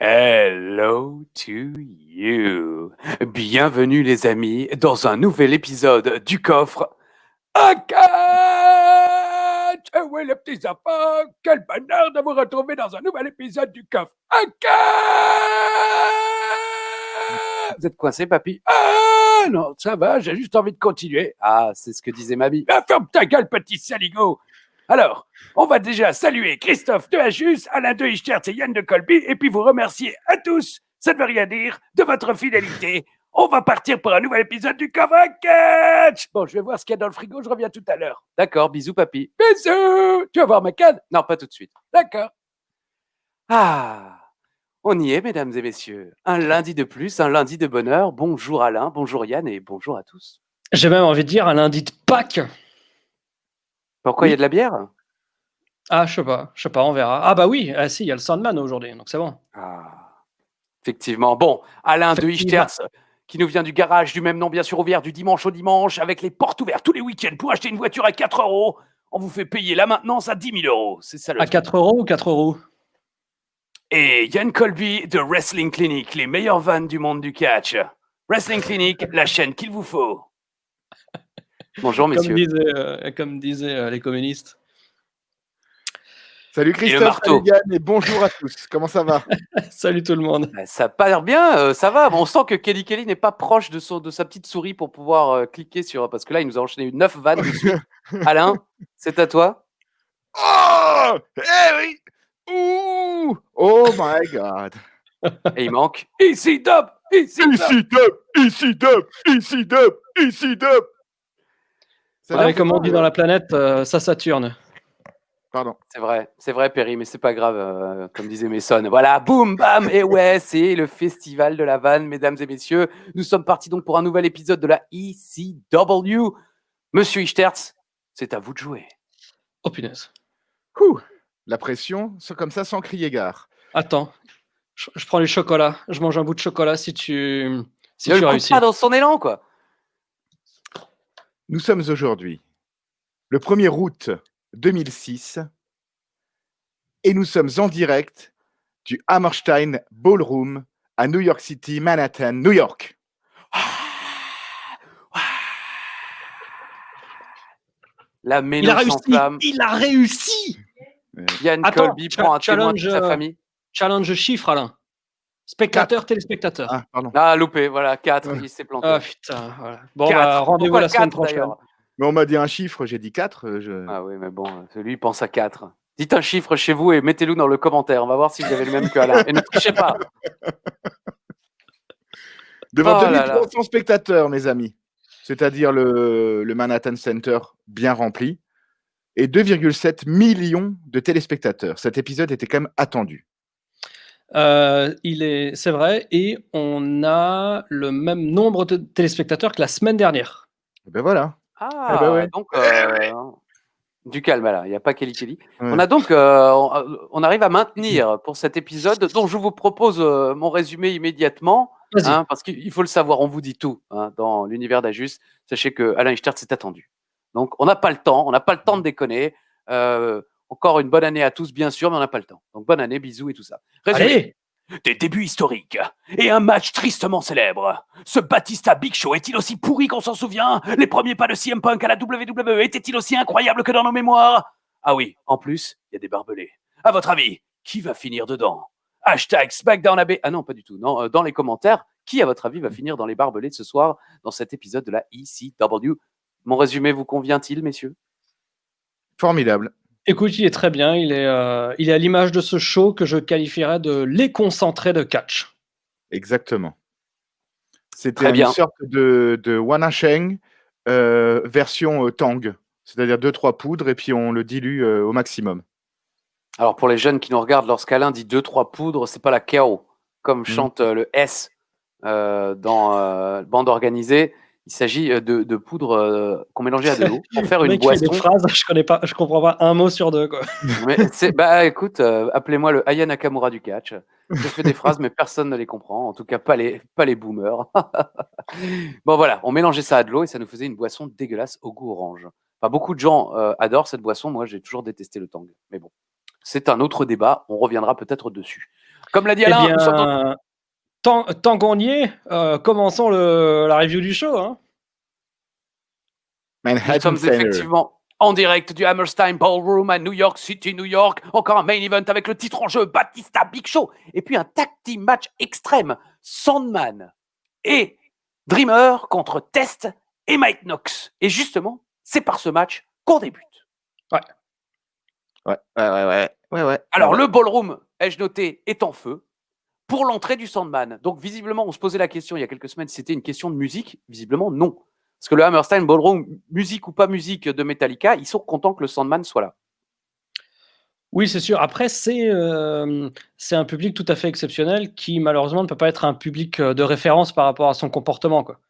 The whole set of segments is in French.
Hello to you. Bienvenue les amis dans un nouvel épisode du coffre à catch. Oui les petits enfants, quel bonheur de vous retrouver dans un nouvel épisode du coffre à catch. Vous êtes coincé papy? Ah non, ça va, j'ai juste envie de continuer. Ah, c'est ce que disait mamie. Ah, ferme ta gueule petit saligo. Alors, on va déjà saluer Christophe de Hajus, Alain de Ichtert et Yann de Colby, et puis vous remercier à tous, ça ne veut rien dire, de votre fidélité. On va partir pour un nouvel épisode du Cover Catch. Bon, je vais voir ce qu'il y a dans le frigo, je reviens tout à l'heure. D'accord, bisous papy. Bisous. Tu vas voir ma canne? Non, pas tout de suite. D'accord. Ah, on y est, mesdames et messieurs. Un lundi de plus, un lundi de bonheur. Bonjour Alain, bonjour Yann et bonjour à tous. J'ai même envie de dire un lundi de Pâques. Pourquoi il y a de la bière? Ah, je sais pas, on verra. Ah bah oui, si, il y a le Sandman aujourd'hui, donc c'est bon. Ah, effectivement. Bon, Alain de Ichters, qui nous vient du garage du même nom, bien sûr, ouvert du dimanche au dimanche, avec les portes ouvertes tous les week-ends pour acheter une voiture à 4 €. On vous fait payer la maintenance à 10 000 €. C'est ça le À truc. 4 € ou 4 €? Et Yann Colby de Wrestling Clinic, les meilleures vannes du monde du catch. Wrestling Clinic, la chaîne qu'il vous faut. Bonjour, messieurs. Comme disaient les communistes. Salut Christophe, salut Yann et bonjour à tous. Comment ça va? Salut tout le monde. Ça a pas l'air bien, ça va. On sent que Kelly n'est pas proche de sa petite souris pour pouvoir cliquer sur... Parce que là, il nous a enchaîné 9 vannes de suite. Alain, c'est à toi. Oh, eh oui. Ouh, oh my God. Et il manque... Ici Dub, ici Dub, ici Dub, ici Dub, ici Dub, ici Dub. Ouais, comme on dit dans la planète, ça Saturne. Pardon. C'est vrai, Perry, mais c'est pas grave, comme disait Mason. Voilà, boum, bam, et ouais, c'est le festival de la vanne, mesdames et messieurs. Nous sommes partis donc pour un nouvel épisode de la ECW. Monsieur Ichters, c'est à vous de jouer. Oh punaise. La pression, c'est comme ça sans crier gare. Attends, je prends du chocolat. Je mange un bout de chocolat si tu réussis. Pas dans son élan, quoi. Nous sommes aujourd'hui le 1er août 2006 et nous sommes en direct du Hammerstein Ballroom à New York City, Manhattan, New York. La mélange sans flamme. Il a réussi. Yann Colby prend un témoin de sa famille. Challenge chiffre, Alain. Spectateur, téléspectateur. Ah, pardon. Ah, loupé, voilà, 4, il s'est planté. Ah putain, voilà. Bon, bah, rendez-vous la semaine prochaine. Mais on m'a dit un chiffre, j'ai dit 4. Ah oui, mais bon, lui pense à 4. Dites un chiffre chez vous et mettez-le dans le commentaire. On va voir si vous avez le même que Alain. Et ne trichez pas. Devant 2300 spectateurs, mes amis. C'est-à-dire le Manhattan Center bien rempli. Et 2,7 millions de téléspectateurs. Cet épisode était quand même attendu. C'est vrai, et on a le même nombre de téléspectateurs que la semaine dernière. Ben voilà. Ah, ben ouais. Donc, du calme, là, il n'y a pas Kelly. Ouais. On a donc, on arrive à maintenir pour cet épisode, dont je vous propose mon résumé immédiatement, hein, parce qu'il faut le savoir, on vous dit tout dans l'univers d'Ajus. Sachez que Alain Ichters s'est attendu. Donc, on n'a pas le temps, de déconner. Encore une bonne année à tous, bien sûr, mais on n'a pas le temps. Donc, bonne année, bisous et tout ça. Résumé. Allez. Des débuts historiques et un match tristement célèbre. Ce Batista Big Show est-il aussi pourri qu'on s'en souvient? Les premiers pas de CM Punk à la WWE étaient-ils aussi incroyables que dans nos mémoires? Ah oui, en plus, il y a des barbelés. À votre avis, qui va finir dedans? Hashtag SmackDown AB. Ah non, pas du tout. Non, dans les commentaires, qui, à votre avis, va finir dans les barbelés de ce soir dans cet épisode de la ECW? Mon résumé vous convient-il, messieurs? Formidable. Écoute, il est très bien. Il est à l'image de ce show que je qualifierais de l'éconcentré de catch. Exactement. C'était une sorte de Wanasheng version Tang. C'est-à-dire 2-3 poudres et puis on le dilue au maximum. Alors pour les jeunes qui nous regardent, lorsqu'Alain dit 2-3 poudres, c'est pas la KO, comme chante le S dans Bande Organisée. Il s'agit de poudre qu'on mélangeait à de l'eau pour faire une boisson. Des phrases, je comprends pas un mot sur deux, quoi. Mais écoute, appelez-moi le Aya Nakamura du catch. Je fais des phrases, mais personne ne les comprend. En tout cas, pas les boomers. Bon voilà, on mélangeait ça à de l'eau et ça nous faisait une boisson dégueulasse au goût orange. Enfin, beaucoup de gens adorent cette boisson. Moi, j'ai toujours détesté le Tang. Mais bon, c'est un autre débat. On reviendra peut-être dessus. Comme l'a dit Eh Alain, bien, nous sommes dans... tant qu'on y est, commençons la review du show. Hein. Nous Manhattan sommes Center. effectivement en direct du Hammerstein Ballroom à New York City, New York. Encore un main event avec le titre en jeu, Batista Big Show. Et puis un tag team match extrême, Sandman et Dreamer contre Test et Mike Knox. Et justement, c'est par ce match qu'on débute. Ouais. Alors, le Ballroom, ai-je noté, est en feu pour l'entrée du Sandman. Donc, visiblement, on se posait la question il y a quelques semaines si c'était une question de musique. Visiblement, non. Parce que le Hammerstein Ballroom, musique ou pas musique de Metallica, ils sont contents que le Sandman soit là. Oui, c'est sûr. Après, c'est un public tout à fait exceptionnel qui, malheureusement, ne peut pas être un public de référence par rapport à son comportement, quoi.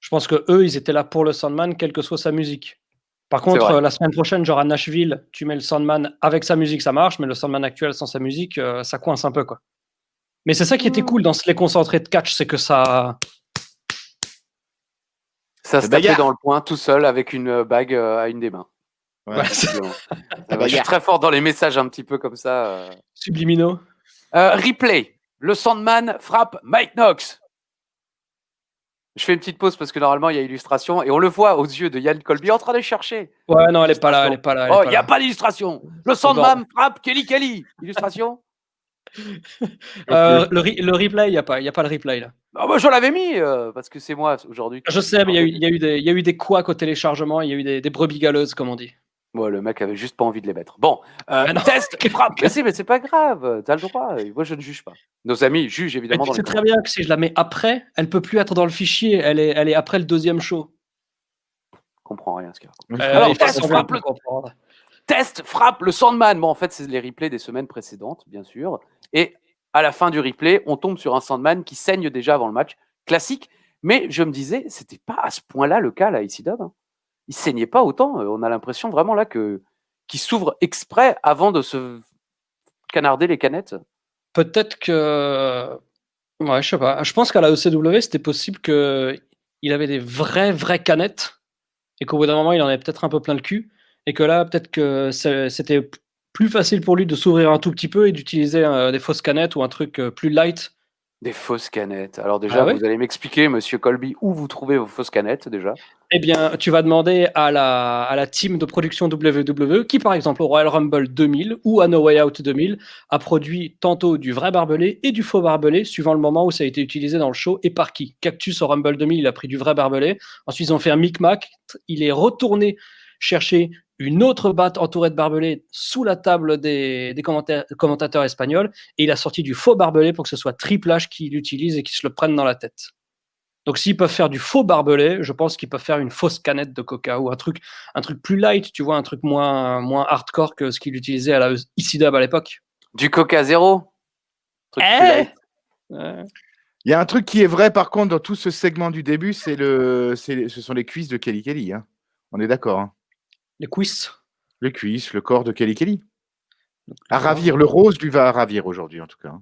Je pense que eux, ils étaient là pour le Sandman, quelle que soit sa musique. Par contre, la semaine prochaine, genre à Nashville, tu mets le Sandman avec sa musique, ça marche, mais le Sandman actuel sans sa musique, ça coince un peu, quoi. Mais c'est ça qui était cool dans les concentrés de catch, c'est que ça... Ça se tapait dans le point tout seul avec une bague à une des mains. Ouais. Je suis très fort dans les messages un petit peu comme ça. Subliminaux. Replay. Le Sandman frappe Mike Knox. Je fais une petite pause parce que normalement il y a illustration et on le voit aux yeux de Yann Colby en train de chercher. Ouais, non, elle est pas là, elle est pas là. Oh, il n'y a pas d'illustration. Le Sandman frappe Kelly Kelly. Illustration. Le replay, il n'y a pas le replay là. Ah bah, je l'avais mis parce que c'est moi aujourd'hui. Je sais, mais il y a eu des couacs au téléchargement, il y a eu des brebis galeuses, comme on dit. Ouais, le mec avait juste pas envie de les mettre. Bon, Test frappe. Mais c'est pas grave, t'as le droit. Moi, je ne juge pas. Nos amis jugent évidemment. C'est très bien que si je la mets après, elle peut plus être dans le fichier. Elle est après le deuxième show. Je comprends rien ce qu'il raconte. Alors, Test frappe le Sandman. Bon, en fait, c'est les replays des semaines précédentes, bien sûr. Et à la fin du replay, on tombe sur un Sandman qui saigne déjà avant le match. Classique. Mais je me disais, c'était pas à ce point-là le cas, là, ici, Dub. Il saignait pas autant. On a l'impression vraiment là qu'il s'ouvre exprès avant de se canarder les canettes. Peut-être que... Ouais, je sais pas. Je pense qu'à la ECW, c'était possible qu'il avait des vraies canettes et qu'au bout d'un moment, il en avait peut-être un peu plein le cul et que là, peut-être que c'était plus facile pour lui de s'ouvrir un tout petit peu et d'utiliser des fausses canettes ou un truc plus light. Des fausses canettes. Alors déjà, vous allez m'expliquer, monsieur Colby, où vous trouvez vos fausses canettes déjà? Eh bien, tu vas demander à la team de production WWE qui, par exemple, au Royal Rumble 2000 ou à No Way Out 2000, a produit tantôt du vrai barbelé et du faux barbelé, suivant le moment où ça a été utilisé dans le show et par qui. Cactus au Rumble 2000, il a pris du vrai barbelé. Ensuite, ils ont fait un micmac. Il est retourné chercher une autre batte entourée de barbelés sous la table des commentateurs espagnols et il a sorti du faux barbelé pour que ce soit Triple H qui l'utilise et qui se le prenne dans la tête. Donc s'ils peuvent faire du faux barbelé, je pense qu'ils peuvent faire une fausse canette de coca ou un truc plus light, tu vois, un truc moins hardcore que ce qu'il utilisait à la ECW à l'époque. Du Coca Zéro. Il y a un truc qui est vrai par contre dans tout ce segment du début, ce sont les cuisses de Kelly Kelly. Hein. On est d'accord. Hein. Les cuisses. Les cuisses, le corps de Kelly Kelly. À ravir, le rose lui va à ravir aujourd'hui en tout cas.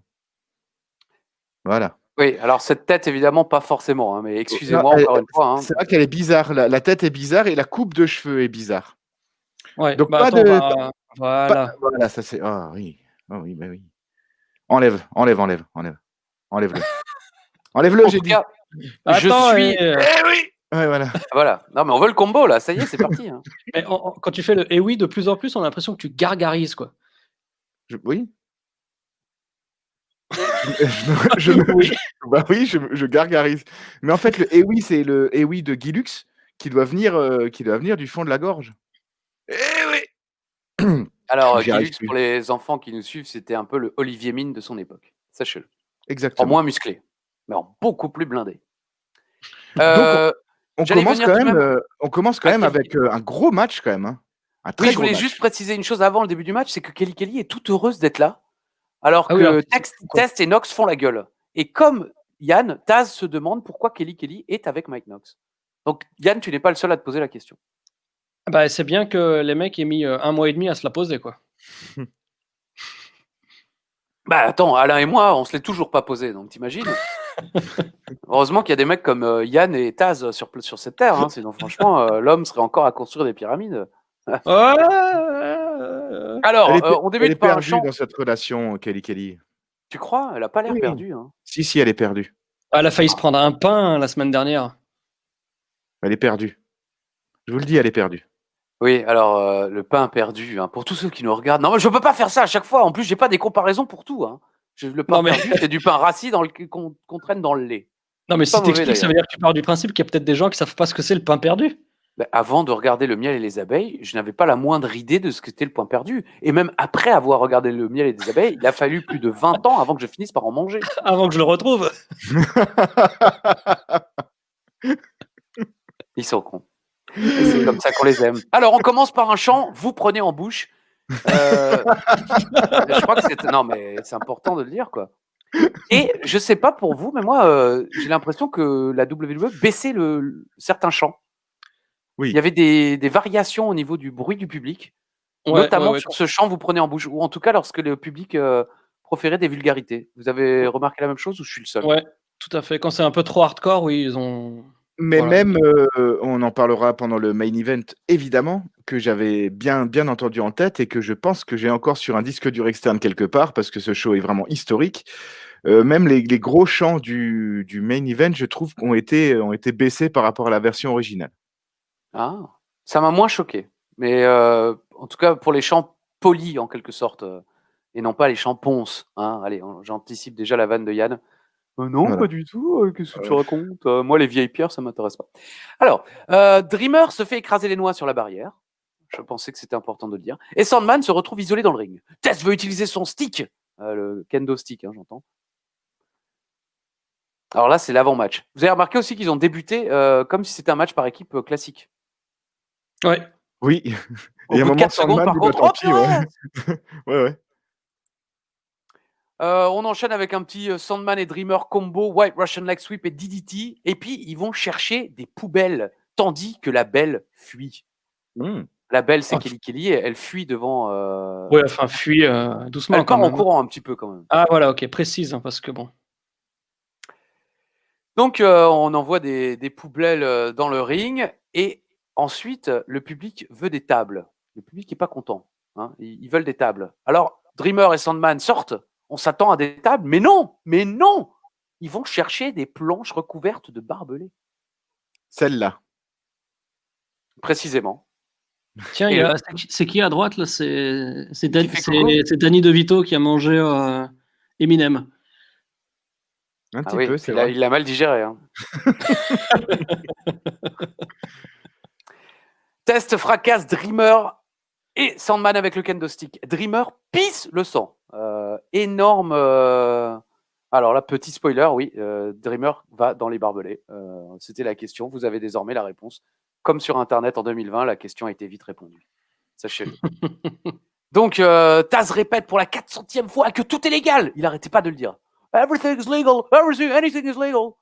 Voilà. Oui, alors cette tête évidemment pas forcément, hein, mais excusez-moi encore une fois. Hein. C'est vrai qu'elle est bizarre, la tête est bizarre et la coupe de cheveux est bizarre. Ouais. Donc bah, pas attends, de. Voilà. Voilà, ça c'est. Ah oui, oui, bah oui. Enlève-le. Enlève-le, j'ai dit. Je suis. Eh oui. Ouais, voilà. Voilà. Non, mais on veut le combo là. Ça y est, c'est parti. Hein. Mais quand tu fais le eh oui, de plus en plus, on a l'impression que tu gargarises quoi. Oui. Je gargarise. Mais en fait, le eh oui, c'est le eh oui de Guy Lux qui doit venir du fond de la gorge. Eh oui. Alors, Guy Lux, pour les enfants qui nous suivent, c'était un peu le Olivier Mine de son époque. Sachez-le. Exactement. En moins musclé, mais en beaucoup plus blindé. Donc, on commence quand même avec un gros match quand même. Hein. Oui, je voulais juste préciser une chose avant le début du match, c'est que Kelly Kelly est toute heureuse d'être là, alors que Test et Knox font la gueule. Et comme Yann, Taz se demande pourquoi Kelly Kelly est avec Mike Knox. Donc Yann, tu n'es pas le seul à te poser la question. Bah, c'est bien que les mecs aient mis 1 mois et demi à se la poser, quoi. Bah attends, Alain et moi, on se l'est toujours pas posé, donc t'imagines. Heureusement qu'il y a des mecs comme Yann et Taz sur cette terre, hein, sinon franchement, l'homme serait encore à construire des pyramides. Alors, on débute par un chant. dans cette relation, Kelly Kelly. Tu crois? Elle a pas l'air Oui. perdue. Hein. Si, elle est perdue. Elle a failli se prendre un pain la semaine dernière. Elle est perdue. Je vous le dis, elle est perdue. Oui, alors le pain perdu, hein, pour tous ceux qui nous regardent. Non, mais je peux pas faire ça à chaque fois. En plus, j'ai pas des comparaisons pour tout. Hein. Le pain Non, mais- perdu, c'est du pain rassis qu'on traîne dans le lait. Non, mais C'est pas si mauvais, t'expliques, ça veut dire que tu pars du principe qu'il y a peut-être des gens qui savent pas ce que c'est le pain perdu. Ben, avant de regarder le miel et les abeilles, je n'avais pas la moindre idée de ce qu'était le pain perdu. Et même après avoir regardé le miel et les abeilles, il a fallu plus de 20 ans avant que je finisse par en manger. Avant que je le retrouve. Ils sont cons. Et c'est comme ça qu'on les aime. Alors, on commence par un chant, vous prenez en bouche. Je crois que c'est... Non, mais c'est important de le dire, quoi. Et je sais pas pour vous, mais moi, j'ai l'impression que la WWE baissait certains chants. Oui. Il y avait des variations au niveau du bruit du public, notamment sur ce chant, vous prenez en bouche, ou en tout cas lorsque le public proférait des vulgarités. Vous avez remarqué la même chose ou je suis le seul? Ouais, tout à fait. Quand c'est un peu trop hardcore, oui, ils ont... Mais Voilà. même, on en parlera pendant le main event, évidemment, que j'avais bien entendu en tête et que je pense que j'ai encore sur un disque dur externe quelque part, parce que ce show est vraiment historique. Même les gros chants du main event, je trouve, ont été baissés par rapport à la version originale. Ah, ça m'a moins choqué. Mais en tout cas, pour les chants polis, en quelque sorte, et non pas les chants ponces. Hein. Allez, j'anticipe déjà la vanne de Yann. Non, Voilà. pas du tout. Qu'est-ce que tu racontes? Moi, les vieilles pierres, ça m'intéresse pas. Alors, Dreamer se fait écraser les noix sur la barrière. Je pensais que c'était important de le dire. Et Sandman se retrouve isolé dans le ring. Test veut utiliser son stick. Le kendo stick, hein, j'entends. Alors là, c'est l'avant-match. Vous avez remarqué aussi qu'ils ont débuté comme si c'était un match par équipe classique. Ouais. Oui. Au Et à un bout de moment, 4 secondes, Sandman par dit, contre, bah, tant pis, ouais. Ouais. On enchaîne avec un petit Sandman et Dreamer combo, White Russian Leg Sweep et DDT. Et puis, ils vont chercher des poubelles, tandis que la belle fuit. La belle, c'est Kelly Kelly, elle fuit devant... Ouais, enfin, fuit doucement elle quand part en même. courant un petit peu, quand même. Ah, voilà, ok, précise, hein, parce que bon... Donc, on envoie des poubelles dans le ring. Et ensuite, le public veut des tables. Le public n'est pas content. Hein, ils veulent des tables. Alors, Dreamer et Sandman sortent. On s'attend à des tables, mais non. Ils vont chercher des planches recouvertes de barbelés. Celle-là. Précisément. Tiens, c'est qui à droite là? C'est Danny DeVito qui a mangé Eminem. Un petit peu, c'est vrai. Il l'a mal digéré. Hein. Test fracasse Dreamer et Sandman avec le kendo stick. Dreamer pisse le sang. Énorme. Alors là, petit spoiler, oui. Dreamer va dans les barbelés. C'était la question. Vous avez désormais la réponse. Comme sur Internet en 2020, la question a été vite répondue. Sachez-le. Donc, Taz répète pour la 400e fois que tout est légal. Il n'arrêtait pas de le dire. Everything is legal. Anything is legal.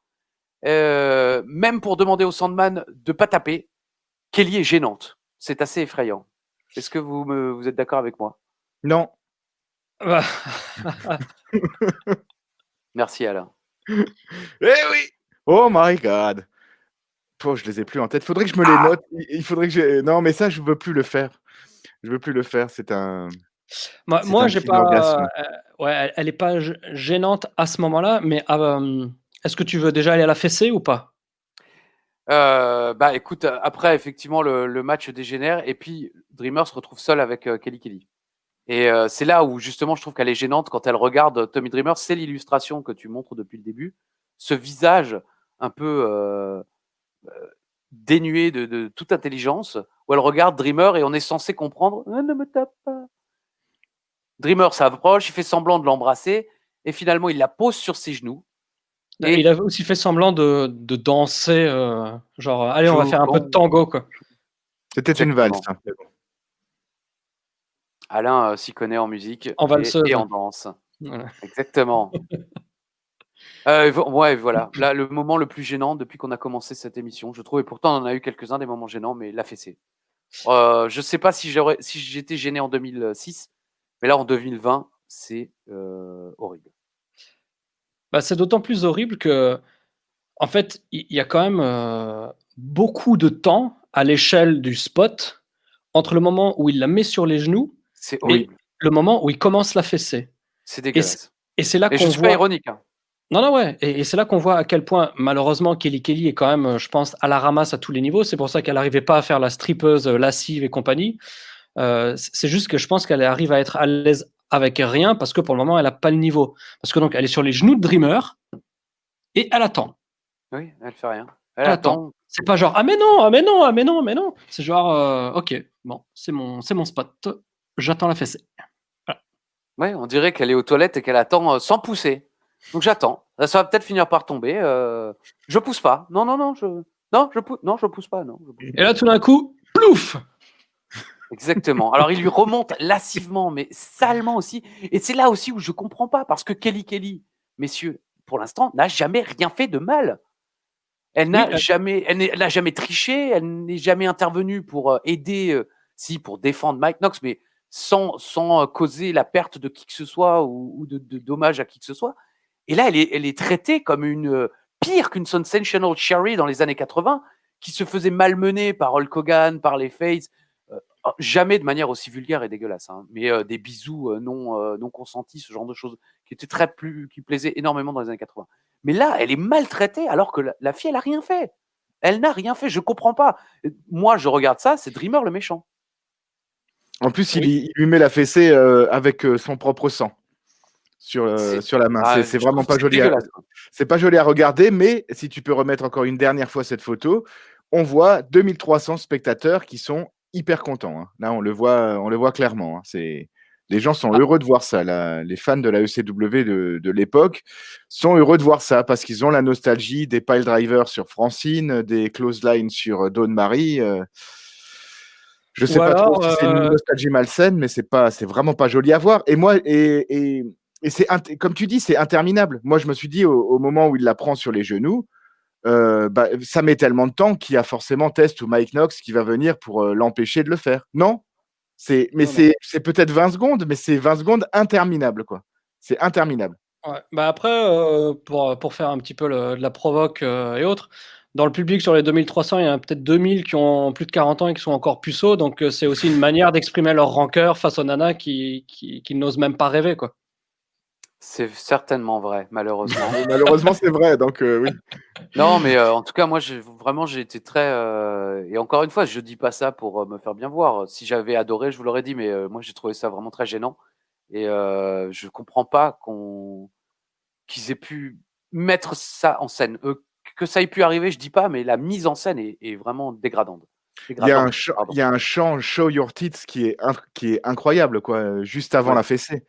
Même pour demander au Sandman de ne pas taper, Kelly est gênante. C'est assez effrayant. Est-ce que vous êtes d'accord avec moi? Non. Merci Alain. Eh oui. Oh my God. Oh, je les ai plus en tête. Faudrait que je me les note. Il faudrait que non, mais ça, je veux plus le faire. C'est un. Moi, j'ai pas. Ouais, elle est pas gênante à ce moment-là, mais est-ce que tu veux déjà aller à la fessée ou pas? Bah écoute, après effectivement le match dégénère et puis Dreamer se retrouve seul avec Kelly Kelly. Et c'est là où justement je trouve qu'elle est gênante quand elle regarde Tommy Dreamer. C'est l'illustration que tu montres depuis le début. Ce visage un peu dénué de toute intelligence où elle regarde Dreamer et on est censé comprendre ne me tape pas. Dreamer s'approche, il fait semblant de l'embrasser et finalement il la pose sur ses genoux. Et il a aussi fait semblant de danser, genre allez, on va faire un peu de tango quoi. C'était une valse. Hein. Alain s'y connaît en musique et en danse. Voilà. Exactement. Ouais, voilà. Là, le moment le plus gênant depuis qu'on a commencé cette émission, je trouve, et pourtant on en a eu quelques-uns des moments gênants, mais la fessée. Je sais pas si j'étais gêné en 2006, mais là en 2020, c'est horrible. Bah, c'est d'autant plus horrible que, en fait, il y a quand même beaucoup de temps à l'échelle du spot entre le moment où il la met sur les genoux et le moment où il commence la fessée. C'est dégueulasse. Et c'est là Et je qu'on suis pas voit. ironique. Hein. Non, ouais. Et c'est là qu'on voit à quel point, malheureusement, Kelly Kelly est quand même, je pense, à la ramasse à tous les niveaux. C'est pour ça qu'elle n'arrivait pas à faire la strippeuse lascive et compagnie. C'est juste que je pense qu'elle arrive à être à l'aise avec rien parce que pour le moment, elle n'a pas le niveau. Parce que donc, elle est sur les genoux de Dreamer et elle attend. Oui, elle fait rien. Elle Elle attend. attend. C'est pas genre ah mais non, ah mais non, ah mais non, mais non. C'est genre ok, bon, c'est mon spot. J'attends la fessée. Voilà. Ouais, on dirait qu'elle est aux toilettes et qu'elle attend sans pousser. Donc j'attends. Ça va peut-être finir par tomber. Je pousse pas. Non, je pousse pas. Non. Et là tout d'un coup, plouf. Exactement. Alors il lui remonte lascivement, mais salement aussi. Et c'est là aussi où je comprends pas, parce que Kelly, messieurs, pour l'instant, n'a jamais rien fait de mal. Elle n'a jamais triché, elle n'est jamais intervenue pour aider, pour défendre Mike Knox, mais sans causer la perte de qui que ce soit ou de dommages à qui que ce soit. Et là, elle est traitée comme une pire qu'une Sensational Sherry dans les années 80, qui se faisait malmener par Hulk Hogan, par les Faces, jamais de manière aussi vulgaire et dégueulasse, hein, mais des bisous non consentis, ce genre de choses qui plaisaient énormément dans les années 80. Mais là, elle est maltraitée alors que la fille, elle a rien fait. Elle n'a rien fait, je comprends pas. Moi, je regarde ça, c'est Dreamer le méchant. En plus, il lui met la fessée avec son propre sang sur la main. C'est vraiment pas joli. C'est pas joli à regarder, mais si tu peux remettre encore une dernière fois cette photo, on voit 2300 spectateurs qui sont hyper contents. Hein. Là, on le voit clairement. Hein. Les gens sont heureux de voir ça. Les fans de la ECW de l'époque sont heureux de voir ça parce qu'ils ont la nostalgie des pile drivers sur Francine, des clotheslines sur Dawn Marie. Je sais pas trop si c'est une nostalgie malsaine, mais c'est vraiment pas joli à voir. Et moi, et comme tu dis, c'est interminable. Moi, je me suis dit au moment où il la prend sur les genoux, ça met tellement de temps qu'il y a forcément Test ou Mike Knox qui va venir pour l'empêcher de le faire. Non, c'est peut-être 20 secondes, mais c'est 20 secondes interminables, quoi. C'est interminable. Ouais. Après, pour faire un petit peu de la provoque et autres, dans le public sur les 2300, il y en a peut-être 2000 qui ont plus de 40 ans et qui sont encore puceaux, donc c'est aussi une manière d'exprimer leur rancœur face aux nanas qui n'osent même pas rêver, quoi. C'est certainement vrai, malheureusement. Malheureusement, c'est vrai, donc oui. Non, mais en tout cas, moi, j'ai été très. Et encore une fois, je dis pas ça pour me faire bien voir. Si j'avais adoré, je vous l'aurais dit, mais moi, j'ai trouvé ça vraiment très gênant. Et je comprends pas qu'ils aient pu mettre ça en scène. Que ça ait pu arriver, je dis pas, mais la mise en scène est vraiment dégradante. Il y a un chant Show Your Tits qui est incroyable, quoi, juste avant la fessée.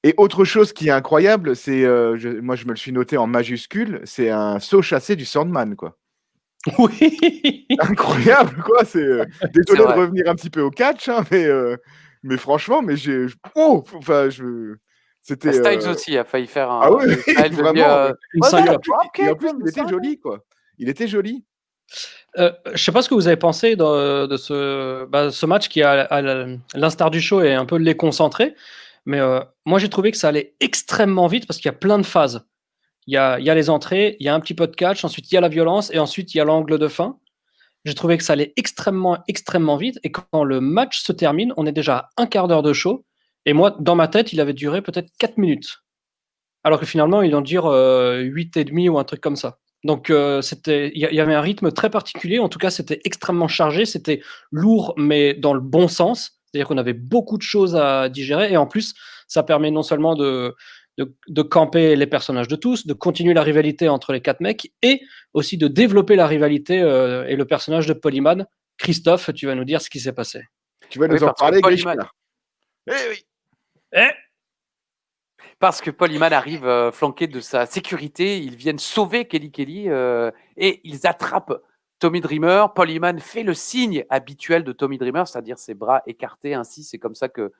Et autre chose qui est incroyable, c'est, moi je me le suis noté en majuscule, c'est un saut chassé du Sandman, quoi. Oui. Incroyable, quoi. Désolé de revenir un petit peu au catch, hein, mais franchement, c'était. Styles aussi a failli faire un. Ah oui, vraiment. Une et en plus, il était joli, quoi. Il était joli. Je sais pas ce que vous avez pensé de ce match qui, à l'instar du show, est un peu déconcentré. Mais moi, j'ai trouvé que ça allait extrêmement vite parce qu'il y a plein de phases. Il y a les entrées, il y a un petit peu de catch, ensuite il y a la violence et ensuite il y a l'angle de fin. J'ai trouvé que ça allait extrêmement, extrêmement vite. Et quand le match se termine, on est déjà à un quart d'heure de show. Et moi, dans ma tête, il avait duré peut-être 4 minutes. Alors que finalement, ils en durent 8 et demi ou un truc comme ça. Donc, il y avait un rythme très particulier. En tout cas, c'était extrêmement chargé. C'était lourd, mais dans le bon sens. C'est-à-dire qu'on avait beaucoup de choses à digérer. Et en plus, ça permet non seulement de camper les personnages de tous, de continuer la rivalité entre les 4 mecs et aussi de développer la rivalité et le personnage de Polyman. Christophe, tu vas nous dire ce qui s'est passé. Tu vas nous en parler, Grishka. Eh oui. Parce que Polyman arrive flanqué de sa sécurité, ils viennent sauver Kelly et ils attrapent Tommy Dreamer. Polyman fait le signe habituel de Tommy Dreamer, c'est-à-dire ses bras écartés ainsi. C'est comme ça que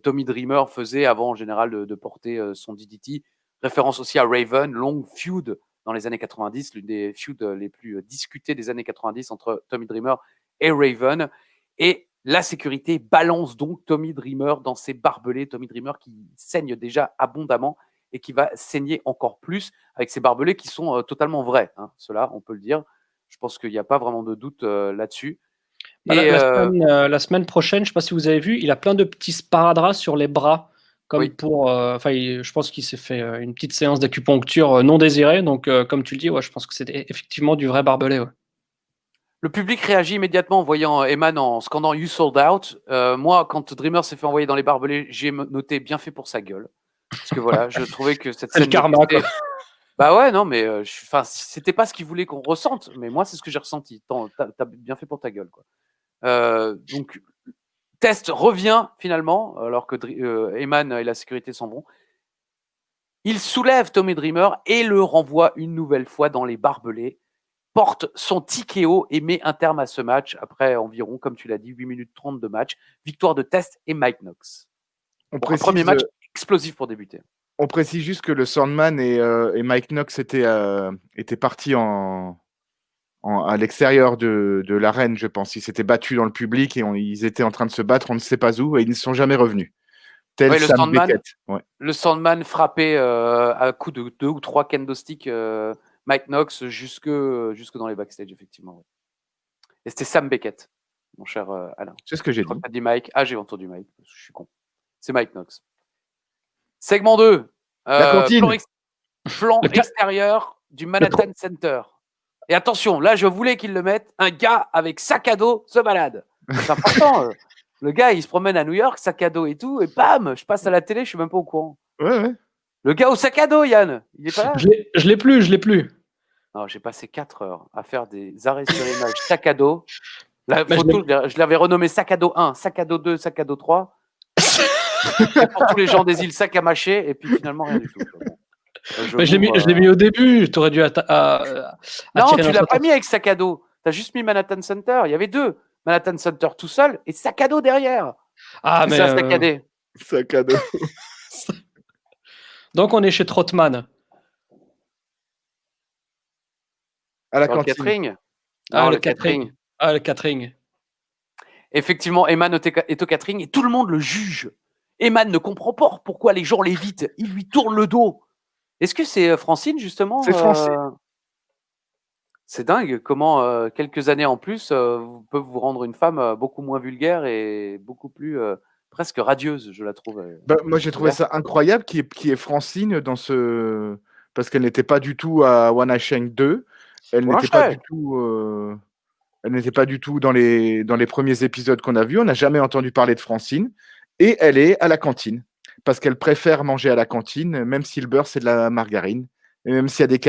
Tommy Dreamer faisait avant en général de porter son DDT. Référence aussi à Raven, longue feud dans les années 90, l'une des feuds les plus discutées des années 90 entre Tommy Dreamer et Raven. Et la sécurité balance donc Tommy Dreamer dans ses barbelés. Tommy Dreamer qui saigne déjà abondamment et qui va saigner encore plus avec ses barbelés qui sont totalement vrais. Hein, cela, on peut le dire. Je pense qu'il n'y a pas vraiment de doute là-dessus. La semaine prochaine, je ne sais pas si vous avez vu, il a plein de petits sparadraps sur les bras, comme pour. Je pense qu'il s'est fait une petite séance d'acupuncture non désirée. Donc, comme tu le dis, ouais, je pense que c'était effectivement du vrai barbelé. Ouais. Le public réagit immédiatement en voyant Eman en scandant You Sold Out. Moi, quand Dreamer s'est fait envoyer dans les barbelés, j'ai noté bien fait pour sa gueule. Parce que voilà, je trouvais que cette scène. C'est le karma, quoi. Bah ouais, non, mais c'était pas ce qu'il voulait qu'on ressente, mais moi, c'est ce que j'ai ressenti. T'as bien fait pour ta gueule, quoi. Donc, Test revient finalement, alors que Eman et la sécurité s'en vont. Il soulève Tommy Dreamer et le renvoie une nouvelle fois dans les barbelés. Porte son TKO et met un terme à ce match après environ, comme tu l'as dit, 8 minutes 30 de match. Victoire de Test et Mike Knox. Un premier match explosif pour débuter. On précise juste que le Sandman et Mike Knox étaient partis à l'extérieur de l'arène, je pense. Ils s'étaient battus dans le public et ils étaient en train de se battre, on ne sait pas où, et ils ne sont jamais revenus. Tel Sam Beckett. Ouais. Le Sandman frappait à coup de 2 ou 3 kendo sticks Mike Knox jusque dans les backstage, effectivement. Ouais. Et c'était Sam Beckett, mon cher Alain. C'est ce que j'ai dit. T'as dit Mike. Ah, j'ai entendu Mike. Je suis con. C'est Mike Knox. Segment 2. Plan extérieur du Manhattan Center. Et attention, là, je voulais qu'ils le mettent. Un gars avec sac à dos se balade. C'est important. Le gars, il se promène à New York, sac à dos et tout, et bam, je passe à la télé, je suis même pas au courant. Ouais. Le gars au sac à dos, Yann, il est pas là. Je l'ai plus. Non, j'ai passé 4 heures à faire des arrêts sur image sac à dos. La photo, je l'avais renommé sac à dos 1, sac à dos 2, sac à dos 3. Pour tous les gens des îles, sac à mâcher, et puis finalement rien du tout. Bon. Je l'ai mis au début, tu aurais dû non, tu l'as pas mis avec sac à dos. Tu as juste mis Manhattan Center. Il y avait 2. Manhattan Center tout seul et sac à dos derrière. Ah, mais. C'est un sac à dos. Sac à dos. Donc, on est chez Trotman. À la cantine. Le catering. Le catering. Effectivement, Eman est au catering et tout le monde le juge. Eman ne comprend pas pourquoi les gens l'évitent. Ils lui tournent le dos. Est-ce que c'est Francine, justement? C'est Francine. C'est dingue comment quelques années en plus peuvent vous rendre une femme beaucoup moins vulgaire et beaucoup plus presque radieuse, je la trouve. Moi, j'ai trouvé ça incroyable qui est Francine dans ce... Parce qu'elle n'était pas du tout à One Night Stand 2. Elle n'était pas du tout dans les premiers épisodes qu'on a vus. On n'a jamais entendu parler de Francine. Et elle est à la cantine. Parce qu'elle préfère manger à la cantine, même si le beurre, c'est de la margarine. Et même s'il y a des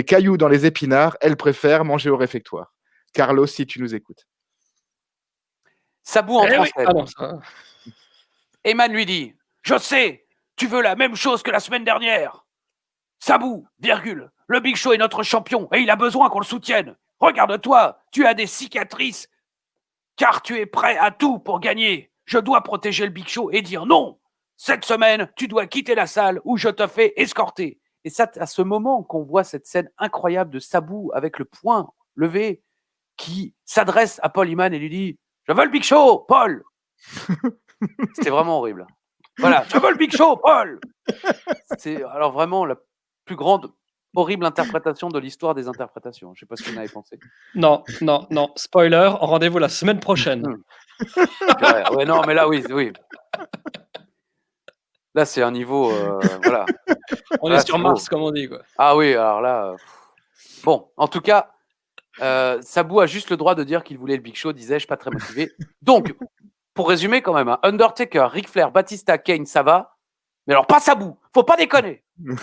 cailloux dans les épinards, elle préfère manger au réfectoire. Carlos, si tu nous écoutes. Sabu en français. Eman lui dit « Je sais, tu veux la même chose que la semaine dernière. Sabu, virgule, le Big Show est notre champion et il a besoin qu'on le soutienne. Regarde-toi, tu as des cicatrices car tu es prêt à tout pour gagner. Je dois protéger le Big Show et dire non. Cette semaine, tu dois quitter la salle où je te fais escorter. » Et c'est à ce moment qu'on voit cette scène incroyable de Sabu avec le poing levé qui s'adresse à Paul Heyman et lui dit « Je veux le Big Show, Paul !» C'était vraiment horrible. Voilà, « Je veux le Big Show, Paul !» C'est alors vraiment la plus grande horrible interprétation de l'histoire des interprétations. Je ne sais pas ce que vous en avez pensé. Non. Spoiler, rendez-vous la semaine prochaine. Ouais, non, mais là, oui. Là, c'est un niveau, voilà. On est sur Mars, comme on dit, quoi. Ah oui, alors là... Bon, en tout cas, Sabu a juste le droit de dire qu'il voulait le Big Show, disais-je, pas très motivé. Donc, pour résumer quand même, Undertaker, Ric Flair, Batista, Kane, ça va. Mais alors, pas Sabu. Faut pas déconner. Non.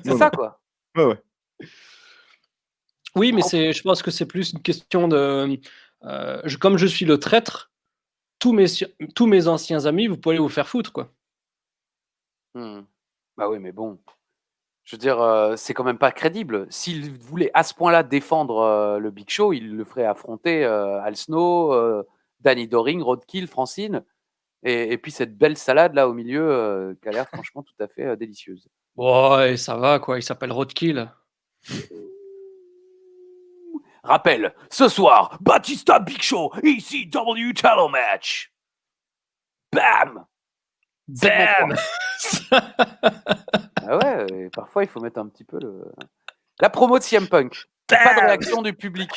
C'est ça, quoi. Ouais. Oui, mais je pense que c'est plus une question de... comme je suis le traître, tous mes anciens amis, vous pouvez vous faire foutre, quoi. Bah oui, mais bon. Je veux dire, c'est quand même pas crédible. S'il voulait à ce point-là défendre le Big Show, il le ferait affronter Al Snow, Danny Doring, Roadkill, Francine, et puis cette belle salade là au milieu qui a l'air franchement tout à fait délicieuse. Ouais, ça va quoi, il s'appelle Roadkill. Rappel, ce soir, Batista Big Show, ECW Title Match. Bam! Ah ouais, parfois il faut mettre un petit peu la promo de CM Punk. Pas de réaction du public.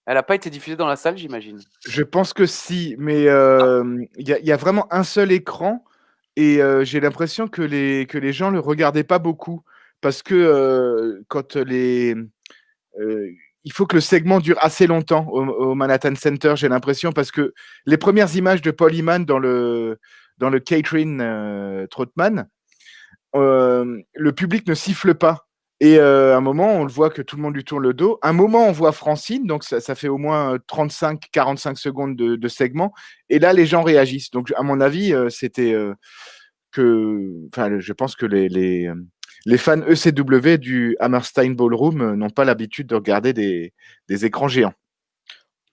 Elle n'a pas été diffusée dans la salle, j'imagine. Je pense que si, mais il y a vraiment un seul écran Et j'ai l'impression que les gens le regardaient pas beaucoup parce que quand il faut que le segment dure assez longtemps au Manhattan Center, j'ai l'impression, parce que les premières images de Paul Heyman dans le Catherine Troutman, le public ne siffle pas. Et à un moment, on le voit que tout le monde lui tourne le dos. À un moment, on voit Francine, donc ça fait au moins 35-45 secondes de segment. Et là, les gens réagissent. Donc, à mon avis, c'était je pense que les fans ECW du Hammerstein Ballroom n'ont pas l'habitude de regarder des écrans géants.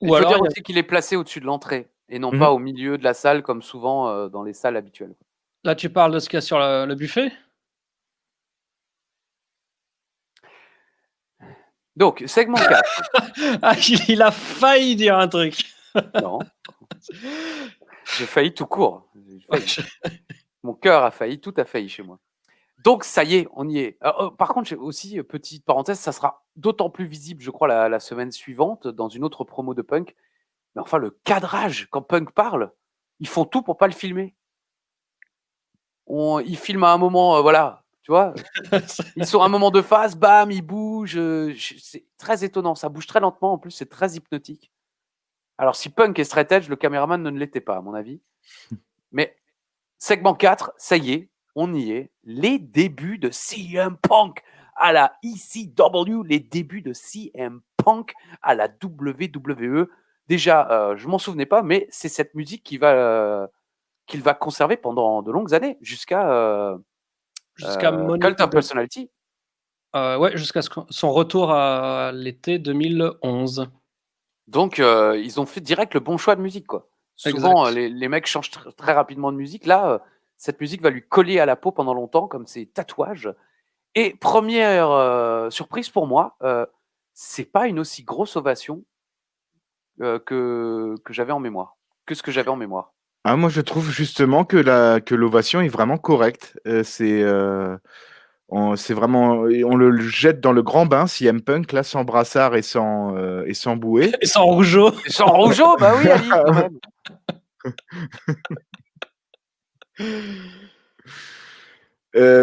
Il faut dire aussi qu'il est placé au-dessus de l'entrée et non pas au milieu de la salle comme souvent dans les salles habituelles. Là, tu parles de ce qu'il y a sur le buffet? Donc, segment 4. Ah, il a failli dire un truc. Non. J'ai failli tout court. Mon cœur a failli, tout a failli chez moi. Donc, ça y est, on y est. Par contre, j'ai aussi, petite parenthèse, ça sera d'autant plus visible, je crois, la semaine suivante, dans une autre promo de Punk. Mais enfin, le cadrage, quand Punk parle, ils font tout pour pas le filmer. Ils filment à un moment, voilà, tu vois. Ils sont à un moment de phase, bam, ils bougent. C'est très étonnant, ça bouge très lentement. En plus, c'est très hypnotique. Alors, si Punk est straight edge, le caméraman ne l'était pas, à mon avis. Mais segment 4, ça y est, on y est. Les débuts de CM Punk à la ECW, les débuts de CM Punk à la WWE. Déjà, je m'en souvenais pas, mais c'est cette musique qu'il va conserver pendant de longues années, jusqu'à Cult of Personality. Ouais, jusqu'à son retour à l'été 2011. Donc, ils ont fait direct le bon choix de musique, quoi. Souvent, les mecs changent très rapidement de musique. Là, cette musique va lui coller à la peau pendant longtemps, comme ses tatouages. Et première surprise pour moi, c'est pas une aussi grosse ovation que j'avais en mémoire, que ce que j'avais en mémoire. Ah, moi, je trouve justement que l'ovation est vraiment correcte. C'est vraiment, on le jette dans le grand bain, CM Punk, là, sans brassard et sans bouée. Et sans rougeau. Et sans rougeau, bah oui, Ali, quand même.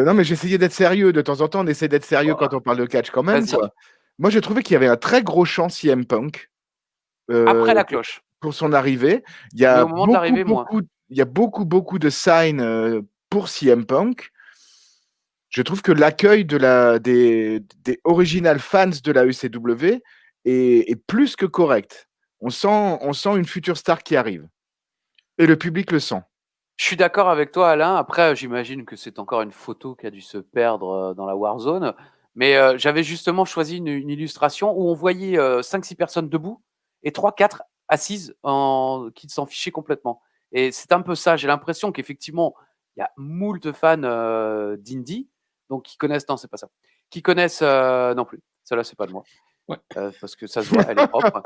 Non, mais j'essayais d'être sérieux. De temps en temps, on essaie d'être sérieux quand on parle de catch quand même. Quoi. Moi, j'ai trouvé qu'il y avait un très gros chant CM Punk. Après la cloche. Pour son arrivée. Il y a beaucoup de signs pour CM Punk. Je trouve que l'accueil des original fans de la ECW est plus que correct. On sent une future star qui arrive. Et le public le sent. Je suis d'accord avec toi, Alain. Après, j'imagine que c'est encore une photo qui a dû se perdre dans la Warzone. Mais j'avais justement choisi une illustration où on voyait 5-6 personnes debout et 3-4 assises qui s'en fichaient complètement. Et c'est un peu ça. J'ai l'impression qu'effectivement, il y a moult fans d'indie, donc qui connaissent. Non, c'est pas ça. Qui connaissent. Non plus. Celle-là, c'est pas de moi. Ouais. Parce que ça se voit, elle est propre.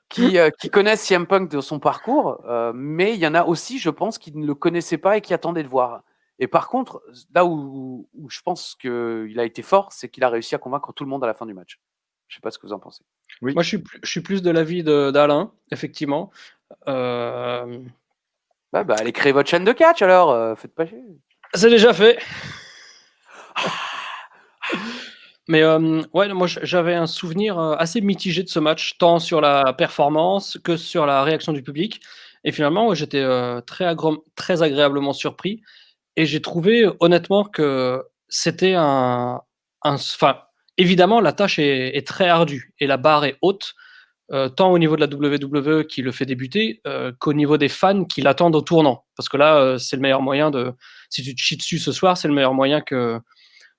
Qui connaissent CM Punk de son parcours, mais il y en a aussi, je pense, qui ne le connaissaient pas et qui attendaient de voir. Et par contre, là où je pense qu'il a été fort, c'est qu'il a réussi à convaincre tout le monde à la fin du match. Je ne sais pas ce que vous en pensez. Oui. Moi, je suis plus de l'avis d'Alain, effectivement. Allez créer votre chaîne de catch alors, faites pas chier. C'est déjà fait. Mais ouais, moi j'avais un souvenir assez mitigé de ce match, tant sur la performance que sur la réaction du public. Et finalement, j'étais très agréablement surpris. Et j'ai trouvé honnêtement que c'était enfin, évidemment, la tâche est très ardue et la barre est haute, tant au niveau de la WWE qui le fait débuter, qu'au niveau des fans qui l'attendent au tournant. Parce que là, c'est le meilleur moyen si tu te chies dessus ce soir, c'est le meilleur moyen que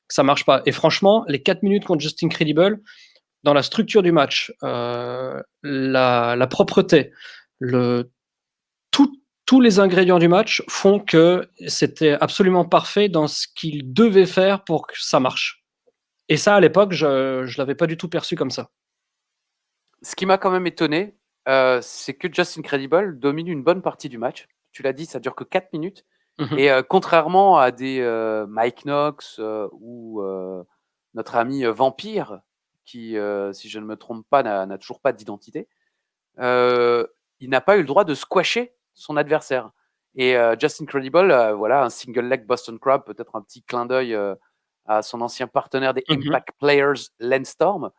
ça marche pas. Et franchement, les 4 minutes contre Just Incredible, dans la structure du match, la propreté, tous les ingrédients du match font que c'était absolument parfait dans ce qu'il devait faire pour que ça marche. Et ça, à l'époque, je l'avais pas du tout perçu comme ça. Ce qui m'a quand même étonné, c'est que Just Incredible domine une bonne partie du match. Tu l'as dit, ça dure que 4 minutes. Et contrairement à des Mike Knox ou notre ami Vampire, qui, si je ne me trompe pas, n'a toujours pas d'identité, il n'a pas eu le droit de squasher son adversaire. Et Just Incredible, voilà, un single leg Boston Crab, peut-être un petit clin d'œil à son ancien partenaire des Impact Players, Lance Storm,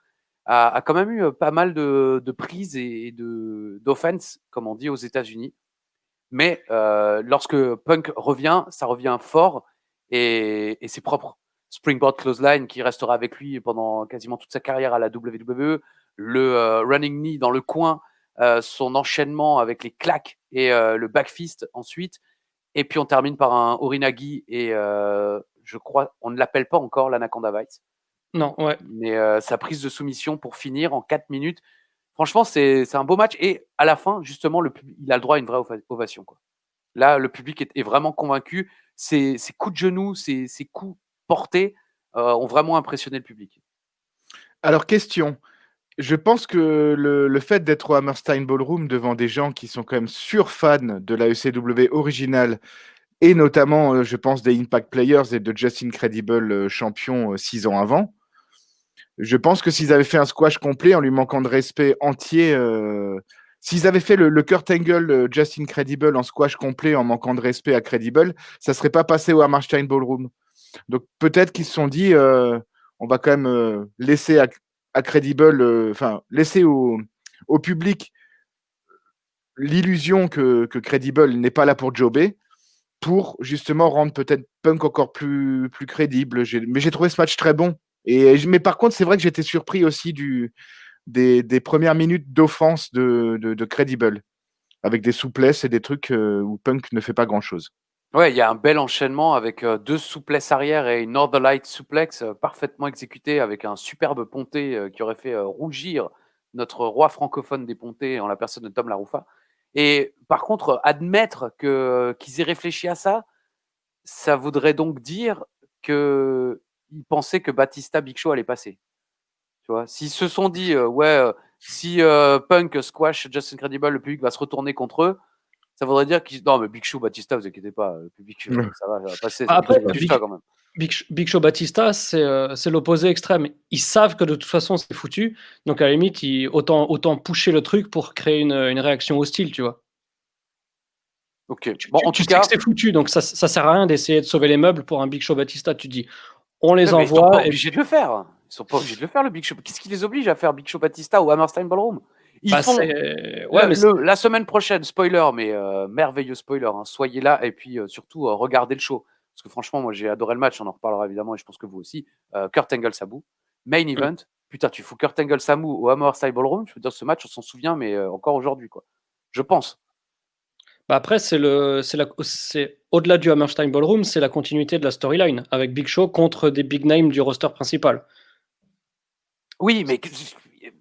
a quand même eu pas mal de prises et d'offense, comme on dit aux États-Unis. Mais lorsque Punk revient, ça revient fort et c'est propre. Springboard Clothesline qui restera avec lui pendant quasiment toute sa carrière à la WWE, le running knee dans le coin, son enchaînement avec les claques et le backfist ensuite, et puis on termine par un Orinagi et je crois, on ne l'appelle pas encore l'Anaconda Vice. Non, ouais. Mais sa prise de soumission pour finir en 4 minutes, franchement, c'est un beau match. Et à la fin, justement, il a le droit à une vraie ovation, quoi. Là, le public est vraiment convaincu. Ses coups de genoux, ses coups portés ont vraiment impressionné le public. Alors, question. Je pense que le fait d'être au Hammerstein Ballroom devant des gens qui sont quand même surfans de la ECW originale, et notamment, je pense, des Impact Players et de Just Incredible champion 6 ans avant, je pense que s'ils avaient fait un squash complet en lui manquant de respect entier, s'ils avaient fait le Kurt Angle Just Incredible en squash complet en manquant de respect à Credible, ça ne serait pas passé au Hammerstein Ballroom. Donc peut-être qu'ils se sont dit, on va quand même laisser à Credible, laisser au public l'illusion que Credible n'est pas là pour jobber, pour justement rendre peut-être Punk encore plus crédible. Mais j'ai trouvé ce match très bon. Mais par contre, c'est vrai que j'étais surpris aussi des premières minutes d'offense de Credible, avec des souplesses et des trucs où Punk ne fait pas grand-chose. Ouais, il y a un bel enchaînement avec 2 souplesses arrière et une Northern Light suplex parfaitement exécutée avec un superbe ponté qui aurait fait rougir notre roi francophone des pontés en la personne de Tom Laroufa. Et par contre, admettre qu'ils aient réfléchi à ça, ça voudrait donc dire qu'ils pensaient que Batista Big Show allait passer. Tu vois, s'ils se sont dit, si Punk squash Just Incredible, le public va se retourner contre eux, ça voudrait dire qu'ils. Non, mais Big Show, Batista, vous inquiétez pas, le public, ça va passer. Après, Batista, quand même. Big Show Batista, c'est l'opposé extrême. Ils savent que de toute façon, c'est foutu. Donc, à la limite, autant pusher le truc pour créer une réaction hostile, tu vois. Ok. Bon, en Tu tout sais cas. que c'est foutu, donc ça sert à rien d'essayer de sauver les meubles pour un Big Show Batista. Tu dis, on les Ils sont envoie. pas obligés de le faire. Ils sont pas obligés de le faire, le Big Show. Qu'est-ce qui les oblige à faire Big Show Batista ou Hammerstein Ballroom? Ils font la semaine prochaine, spoiler, mais merveilleux spoiler. Hein, soyez là et puis surtout regardez le show. Parce que franchement, moi j'ai adoré le match, on en reparlera évidemment et je pense que vous aussi. Kurt Angle Sabu, main event. Putain, tu fous Kurt Angle Samu au Hammerstein Ballroom, je veux dire, ce match, on s'en souvient, mais encore aujourd'hui, quoi. Je pense. Bah après, c'est au-delà du Hammerstein Ballroom, c'est la continuité de la storyline avec Big Show contre des big names du roster principal. Oui, mais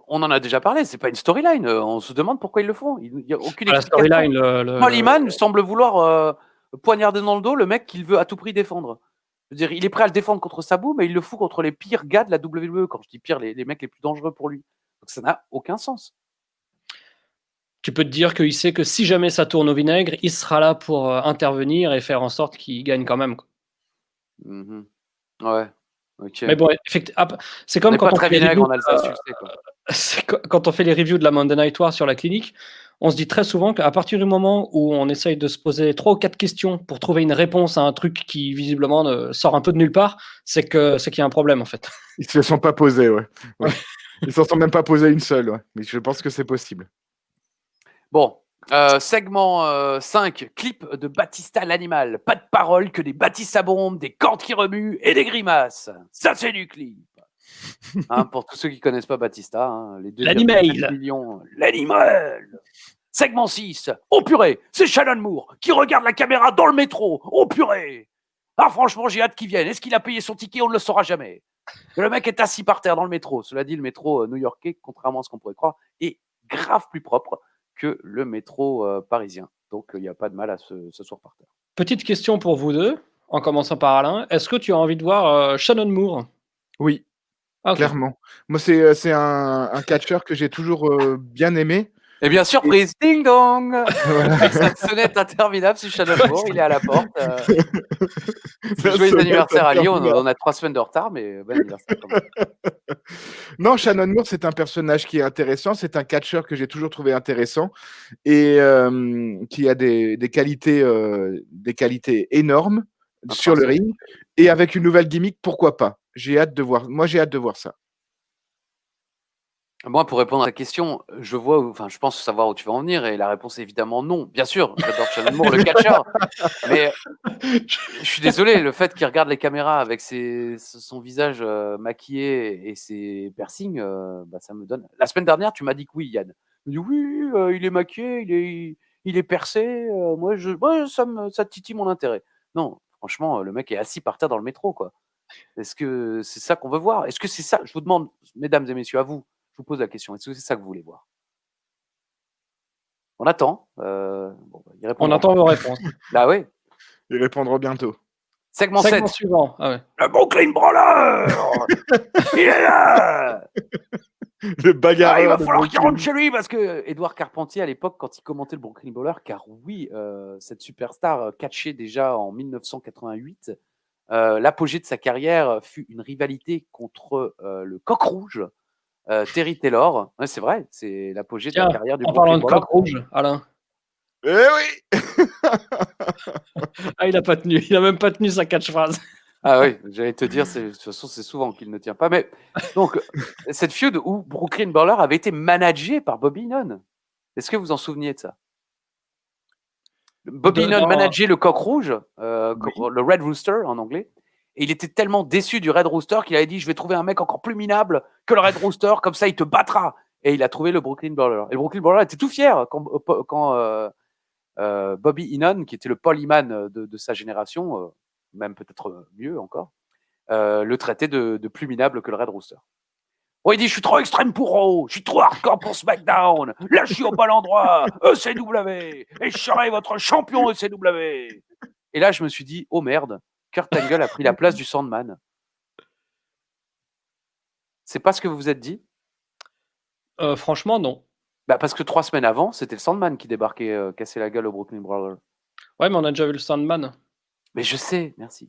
on en a déjà parlé, c'est pas une storyline. On se demande pourquoi ils le font. Il n'y a aucune explication. La storyline, Mollyman semble vouloir poignarder dans le dos le mec qu'il veut à tout prix défendre. Je veux dire, il est prêt à le défendre contre Sabu, mais il le fout contre les pires gars de la WWE. Quand je dis pire, les mecs les plus dangereux pour lui. Donc ça n'a aucun sens. Tu peux te dire qu'il sait que si jamais ça tourne au vinaigre, il sera là pour intervenir et faire en sorte qu'il gagne quand même. Quoi. Mm-hmm. Ouais. Okay. Mais bon, c'est comme quand on fait les reviews, quand on fait les reviews de la Monday Night War sur la clinique, on se dit très souvent qu'à partir du moment où on essaye de se poser 3 ou 4 questions pour trouver une réponse à un truc qui visiblement sort un peu de nulle part, c'est qu'il y a un problème en fait. Ils se sont pas posés, ouais. Ils s'en sont même pas posés une seule, ouais. Mais je pense que c'est possible. Bon, segment 5, clip de Batista l'animal. Pas de parole, que des Batista bombes, des cordes qui remuent et des grimaces. Ça, c'est du clip. Hein, pour tous ceux qui connaissent pas Batista, hein, les 2,7 millions. L'animal. Segment 6. Oh purée, c'est Shannon Moore qui regarde la caméra dans le métro. Oh purée. Ah franchement, j'ai hâte qu'il vienne. Est-ce qu'il a payé son ticket? On ne le saura jamais. Le mec est assis par terre dans le métro. Cela dit, le métro new-yorkais, contrairement à ce qu'on pourrait croire, est grave plus propre que le métro parisien. Donc, il n'y a pas de mal à se soir par terre. Petite question pour vous deux, en commençant par Alain. Est-ce que tu as envie de voir Shannon Moore? Oui, okay. Clairement. Moi, c'est un catcheur que j'ai toujours bien aimé. Et bien surprise, ding dong. Voilà. Avec cette sonnette interminable, c'est Shannon Moore, il est à la porte. La Joyeux sonnette anniversaire à Lyon, interminable. on a 3 semaines de retard, mais bon anniversaire quand même. Non, Shannon Moore, c'est un personnage qui est intéressant. C'est un catcheur que j'ai toujours trouvé intéressant et qui a des qualités énormes sur le ring. Et avec une nouvelle gimmick, pourquoi pas? J'ai hâte de voir. Moi, j'ai hâte de voir ça. Moi, pour répondre à ta question, je pense savoir où tu vas en venir, et la réponse est évidemment non. Bien sûr, j'adore Shannon Moore, le catcheur, mais je suis désolé, le fait qu'il regarde les caméras avec son visage maquillé et ses piercings, ça me donne. La semaine dernière, tu m'as dit que oui, Yann. Tu m'as dit oui, il est maquillé, il est percé. Moi, ça titille mon intérêt. Non, franchement, le mec est assis par terre dans le métro, quoi. Est-ce que c'est ça qu'on veut voir? Est-ce que c'est ça? Je vous demande, mesdames et messieurs, à vous, je vous pose la question. Est-ce que c'est ça que vous voulez voir? On attend. Ils On répondront attend pas. vos réponses. Bah oui. Ils répondront bientôt. Segment Segment 7. suivant. Ah ouais. Le Brooklyn Brawler il est là. Le bagarreur. Il va de falloir qu'il Brooklyn. rentre chez lui, parce que Edouard Carpentier, à l'époque, quand il commentait le Brooklyn Brawler, car oui, cette superstar catchée déjà en 1988, l'apogée de sa carrière fut une rivalité contre le Coq Rouge, Terry Taylor. Ouais, c'est vrai, c'est l'apogée de la Tiens, carrière du en parlant Brooklyn de Brawler. coq rouge, Alain. Eh oui. Ah, il a pas tenu. Il a même pas tenu sa catchphrase. Ah oui, j'allais te dire, de toute façon, c'est souvent qu'il ne tient pas. Mais donc, cette feud où Brooklyn Brawler avait été managé par Bobby Heenan. Est-ce que vous en souveniez de ça? Bobby Heenan manageait le Coq Rouge, le Red Rooster en anglais, et il était tellement déçu du Red Rooster qu'il avait dit: je vais trouver un mec encore plus minable que le Red Rooster, comme ça il te battra. Et il a trouvé le Brooklyn Brawler. Et le Brooklyn Brawler était tout fier quand Bobby Heenan, qui était le Paul Heyman de sa génération, même peut-être mieux encore, le traitait de plus minable que le Red Rooster. Oh, il dit: je suis trop extrême pour Raw, je suis trop hardcore pour SmackDown, là je suis au bon endroit, ECW, et je serai votre champion ECW. Et là je me suis dit: oh merde, Kurt Angle a pris la place du Sandman. C'est pas ce que vous vous êtes dit? Franchement, non. Parce que 3 semaines avant, c'était le Sandman qui débarquait casser la gueule au Brooklyn Brawler. Ouais, mais on a déjà vu le Sandman. Mais je sais, merci.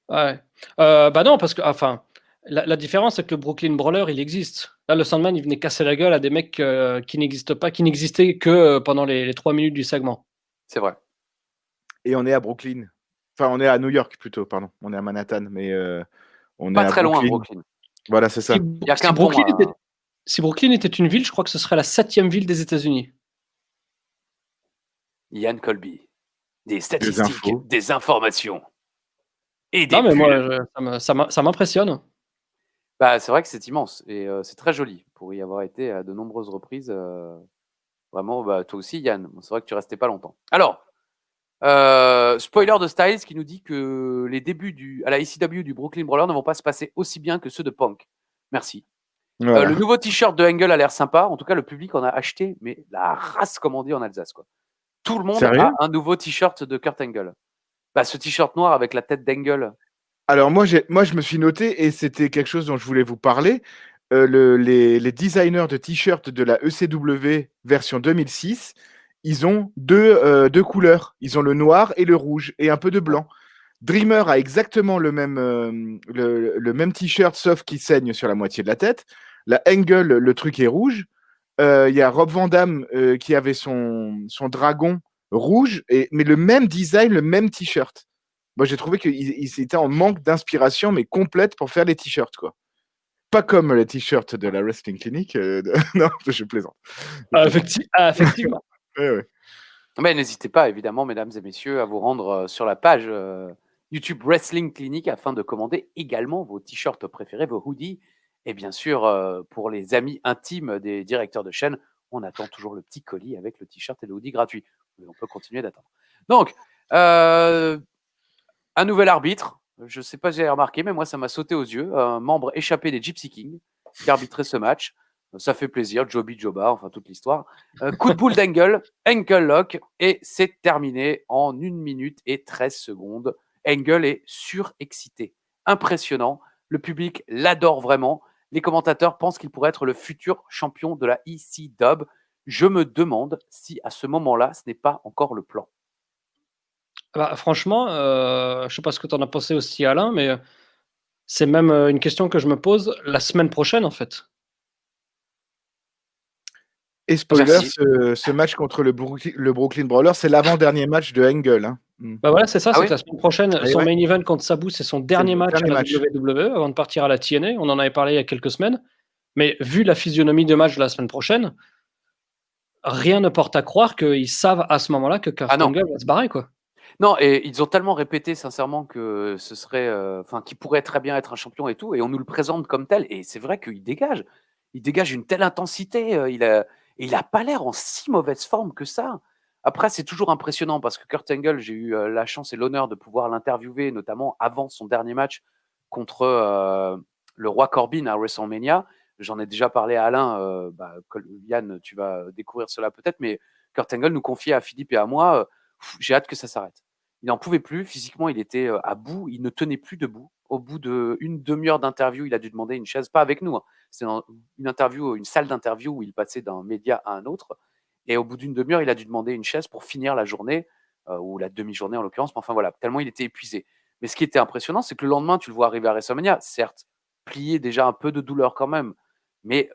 Ouais. Bah non, parce que, enfin, la différence, c'est que le Brooklyn Brawler, il existe. Là, le Sandman, il venait casser la gueule à des mecs qui n'existent pas, qui n'existaient que pendant les 3 minutes du segment. C'est vrai. Et on est à Brooklyn. Enfin, on est à New York plutôt, pardon. On est à Manhattan, mais on Pas est à très loin, Brooklyn. Brooklyn. Voilà, c'est ça. Il y a qu'un pont. Si Brooklyn était une ville, je crois que ce serait la 7e ville des États-Unis. Yann Colby. Des statistiques, des informations. Et des non, mais moi, ça m'impressionne. C'est vrai que c'est immense et c'est très joli pour y avoir été à de nombreuses reprises. Vraiment, toi aussi, Yann. C'est vrai que tu restais pas longtemps. Alors, spoiler de Styles qui nous dit que les débuts à la ECW du Brooklyn Brawler ne vont pas se passer aussi bien que ceux de Punk. Merci. Voilà. Le nouveau t-shirt de Angle a l'air sympa. En tout cas, le public en a acheté, mais la race, comme on dit en Alsace, quoi. Tout le monde Sérieux? a un nouveau t-shirt de Kurt Angle. Ce t-shirt noir avec la tête d'Angle. Alors moi, je me suis noté, et c'était quelque chose dont je voulais vous parler, les designers de t-shirts de la ECW version 2006, ils ont deux couleurs. Ils ont le noir et le rouge, et un peu de blanc. Dreamer a exactement le même t-shirt, sauf qu'il saigne sur la moitié de la tête. La Angle, le truc est rouge. Il y a Rob Van Dam qui avait son dragon rouge, mais le même design, le même t-shirt. Moi, j'ai trouvé qu'ils étaient en manque d'inspiration, mais complète pour faire les t-shirts, quoi. Pas comme les t-shirts de la Wrestling Clinic. Non, je plaisante. Effectivement. Ouais. Mais n'hésitez pas, évidemment, mesdames et messieurs, à vous rendre sur la page YouTube Wrestling Clinic afin de commander également vos t-shirts préférés, vos hoodies. Et bien sûr, pour les amis intimes des directeurs de chaîne, on attend toujours le petit colis avec le t-shirt et le hoodie gratuit. Mais on peut continuer d'attendre. Donc, un nouvel arbitre. Je ne sais pas si vous avez remarqué, mais moi, ça m'a sauté aux yeux. Un membre échappé des Gypsy Kings qui arbitrait ce match. Ça fait plaisir. Joby Joba, enfin toute l'histoire. Coup de boule d'Angle, ankle lock, et c'est terminé en 1 minute et 13 secondes. Angle est surexcité. Impressionnant. Le public l'adore vraiment. Les commentateurs pensent qu'il pourrait être le futur champion de la ECW. Je me demande si à ce moment-là, ce n'est pas encore le plan. Bah, franchement, je sais pas ce que tu en as pensé aussi, Alain, mais c'est même une question que je me pose la semaine prochaine, en fait. Et spoiler, Merci. ce match contre le Brooklyn Brawler, c'est l'avant-dernier match de Engel. Hein. Bah voilà, c'est ça, Ah c'est oui que la semaine prochaine, Et son ouais, main event contre Sabu, c'est son dernier le match dernier à la match. WWE avant de partir à la TNA. On en avait parlé il y a quelques semaines. Mais vu la physionomie de match de la semaine prochaine, rien ne porte à croire qu'ils savent à ce moment-là que Kurt Ah non. Angle va se barrer, quoi. Non, et ils ont tellement répété sincèrement que ce serait, enfin, qu'il pourrait très bien être un champion et tout, et on nous le présente comme tel. Et c'est vrai qu'il dégage. Il dégage une telle intensité. Il a pas l'air en si mauvaise forme que ça. Après, c'est toujours impressionnant parce que Kurt Angle, j'ai eu la chance et l'honneur de pouvoir l'interviewer, notamment avant son dernier match contre le Roi Corbin à WrestleMania. J'en ai déjà parlé à Alain. Yann, tu vas découvrir cela peut-être, mais Kurt Angle nous confiait à Philippe et à moi. J'ai hâte que ça s'arrête. Il n'en pouvait plus. Physiquement, il était à bout. Il ne tenait plus debout. Au bout d'une demi-heure d'interview, il a dû demander une chaise, pas avec nous. Hein. C'est une interview, une salle d'interview où il passait d'un média à un autre. Et au bout d'une demi-heure, il a dû demander une chaise pour finir la journée, ou la demi-journée en l'occurrence. Mais enfin voilà, tellement il était épuisé. Mais ce qui était impressionnant, c'est que le lendemain, tu le vois arriver à WrestleMania, certes, plié déjà un peu de douleur quand même. Mais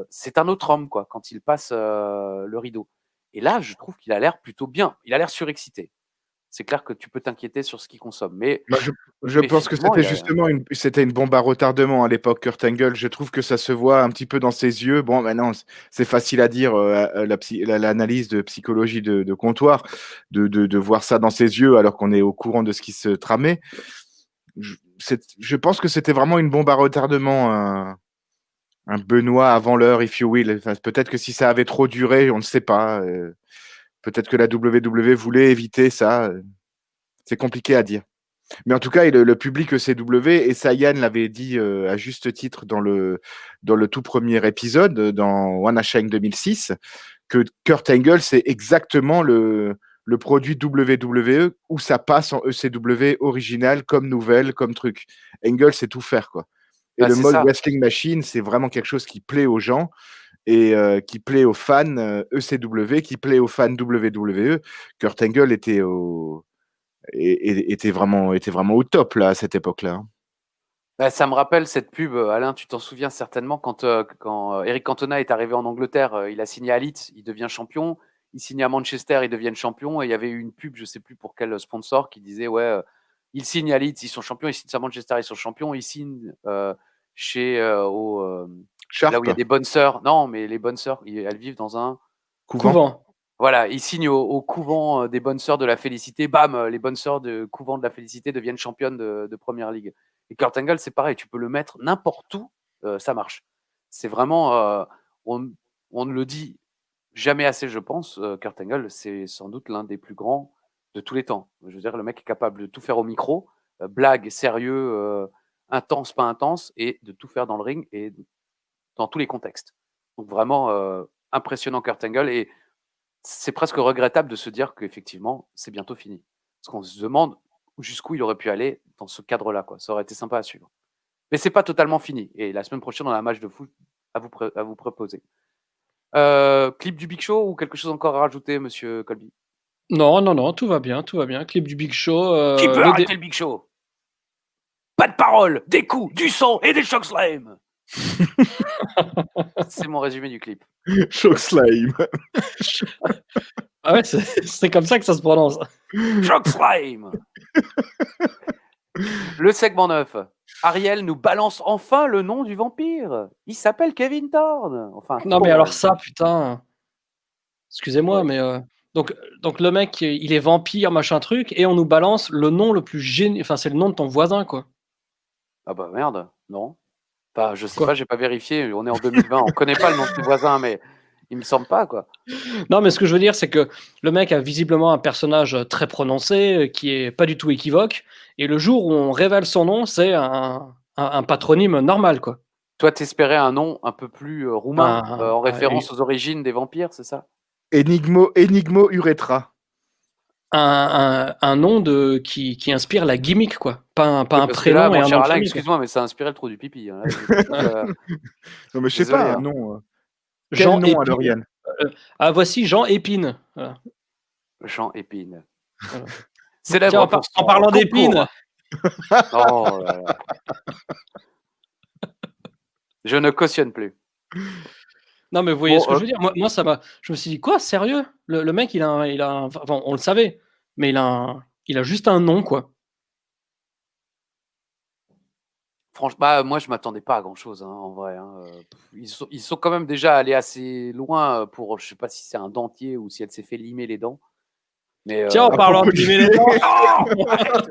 c'est un autre homme, quoi, quand il passe le rideau. Et là, je trouve qu'il a l'air plutôt bien. Il a l'air surexcité. C'est clair que tu peux t'inquiéter sur ce qu'il consomme. Mais Moi, je pense que physiquement, c'était justement une bombe à retardement à l'époque, Kurt Angle. Je trouve que ça se voit un petit peu dans ses yeux. Bon, maintenant, c'est facile à dire, l'analyse de psychologie de comptoir, de voir ça dans ses yeux alors qu'on est au courant de ce qui se tramait. Je pense que c'était vraiment une bombe à retardement, un Benoît avant l'heure, if you will. Enfin, peut-être que si ça avait trop duré, on ne sait pas. Peut-être que la WWE voulait éviter ça. C'est compliqué à dire. Mais en tout cas, le public ECW, et ça, Yann l'avait dit à juste titre dans le tout premier épisode, dans One Ashang 2006, que Kurt Angle, c'est exactement le produit WWE où ça passe en ECW original, comme nouvelle, comme truc. Angle, c'est tout faire, quoi. Et le mode ça. Wrestling Machine, c'est vraiment quelque chose qui plaît aux gens et qui plaît aux fans ECW, qui plaît aux fans WWE. Kurt Angle était était vraiment au top là à cette époque-là. Ça me rappelle cette pub, Alain, tu t'en souviens certainement quand Eric Cantona est arrivé en Angleterre, il a signé à Leeds, il devient champion. Il signe à Manchester, ils deviennent champions. Et il y avait eu une pub, je ne sais plus pour quel sponsor, qui disait ouais, ils signent à Leeds, ils sont champions. Ils signent à Manchester, ils sont champions. Ils signent chez là où il y a des bonnes sœurs. Non, mais les bonnes sœurs, elles vivent dans un Couvent. Voilà, ils signent au couvent des bonnes sœurs de la Félicité. Bam, les bonnes sœurs de couvent de la Félicité deviennent championnes de Première Ligue. Et Kurt Angle, c'est pareil, tu peux le mettre n'importe où, ça marche. C'est vraiment, on ne le dit jamais assez, je pense. Kurt Angle, c'est sans doute l'un des plus grands de tous les temps. Je veux dire, le mec est capable de tout faire au micro, blague, sérieux, intense, pas intense, et de tout faire dans le ring et dans tous les contextes. Donc vraiment impressionnant Kurt Angle. Et c'est presque regrettable de se dire qu'effectivement, c'est bientôt fini. Parce qu'on se demande jusqu'où il aurait pu aller dans ce cadre-là, quoi. Ça aurait été sympa à suivre. Mais c'est pas totalement fini. Et la semaine prochaine, on a un match de foot à vous proposer. Clip du Big Show ou quelque chose encore à rajouter, monsieur Colby? Non, tout va bien, tout va bien. Clip du Big Show. Qui peut arrêter le Big Show? Pas de parole, des coups, du son et des chokeslam. C'est mon résumé du clip. Chokeslam. Ah ouais, c'est comme ça que ça se prononce. Chokeslam. Le segment 9. Ariel nous balance enfin le nom du vampire. Il s'appelle Kevin Thorne. Enfin, Non, mais alors ça, putain. Excusez-moi, ouais. mais donc le mec, il est vampire, machin truc, et on nous balance le nom le plus génial. Enfin, c'est le nom de ton voisin, quoi. Ah bah merde, non. Enfin, je sais Quoi pas, j'ai pas vérifié. On est en 2020, on connaît pas le nom de ses voisins, mais il me semble pas, quoi. Non, mais ce que je veux dire, c'est que le mec a visiblement un personnage très prononcé, qui est pas du tout équivoque, et le jour où on révèle son nom, c'est un patronyme normal, quoi. Toi, t'espérais un nom un peu plus roumain, en référence aux origines des vampires, c'est ça? Enigmo Uretra. Un nom qui inspire la gimmick, quoi. Pas un prénom là, et mon un cher nom de Alain, famille, excuse-moi, mais ça a inspiré le trou du pipi. Hein. Non, mais je sais Désolé, pas, hein. un nom. Quel Jean nom alors, Yann? voici Jean Épine. Voilà. Jean Épine. Voilà. Célèbre Tiens, pour en son parlant concours. d'épines, Oh là là. Je ne cautionne plus. non mais vous voyez Bon, ce que je veux dire. Moi ça m'a. Je me suis dit quoi, sérieux? Le mec il a enfin, on le savait, mais il a juste un nom quoi. franchement, moi, je m'attendais pas à grand-chose, hein, en vrai. Hein. Ils sont quand même déjà allés assez loin pour, je sais pas si c'est un dentier ou si elle s'est fait limer les dents. Mais Tiens, en parlant de propos de limer les limer. dents, non, arrête.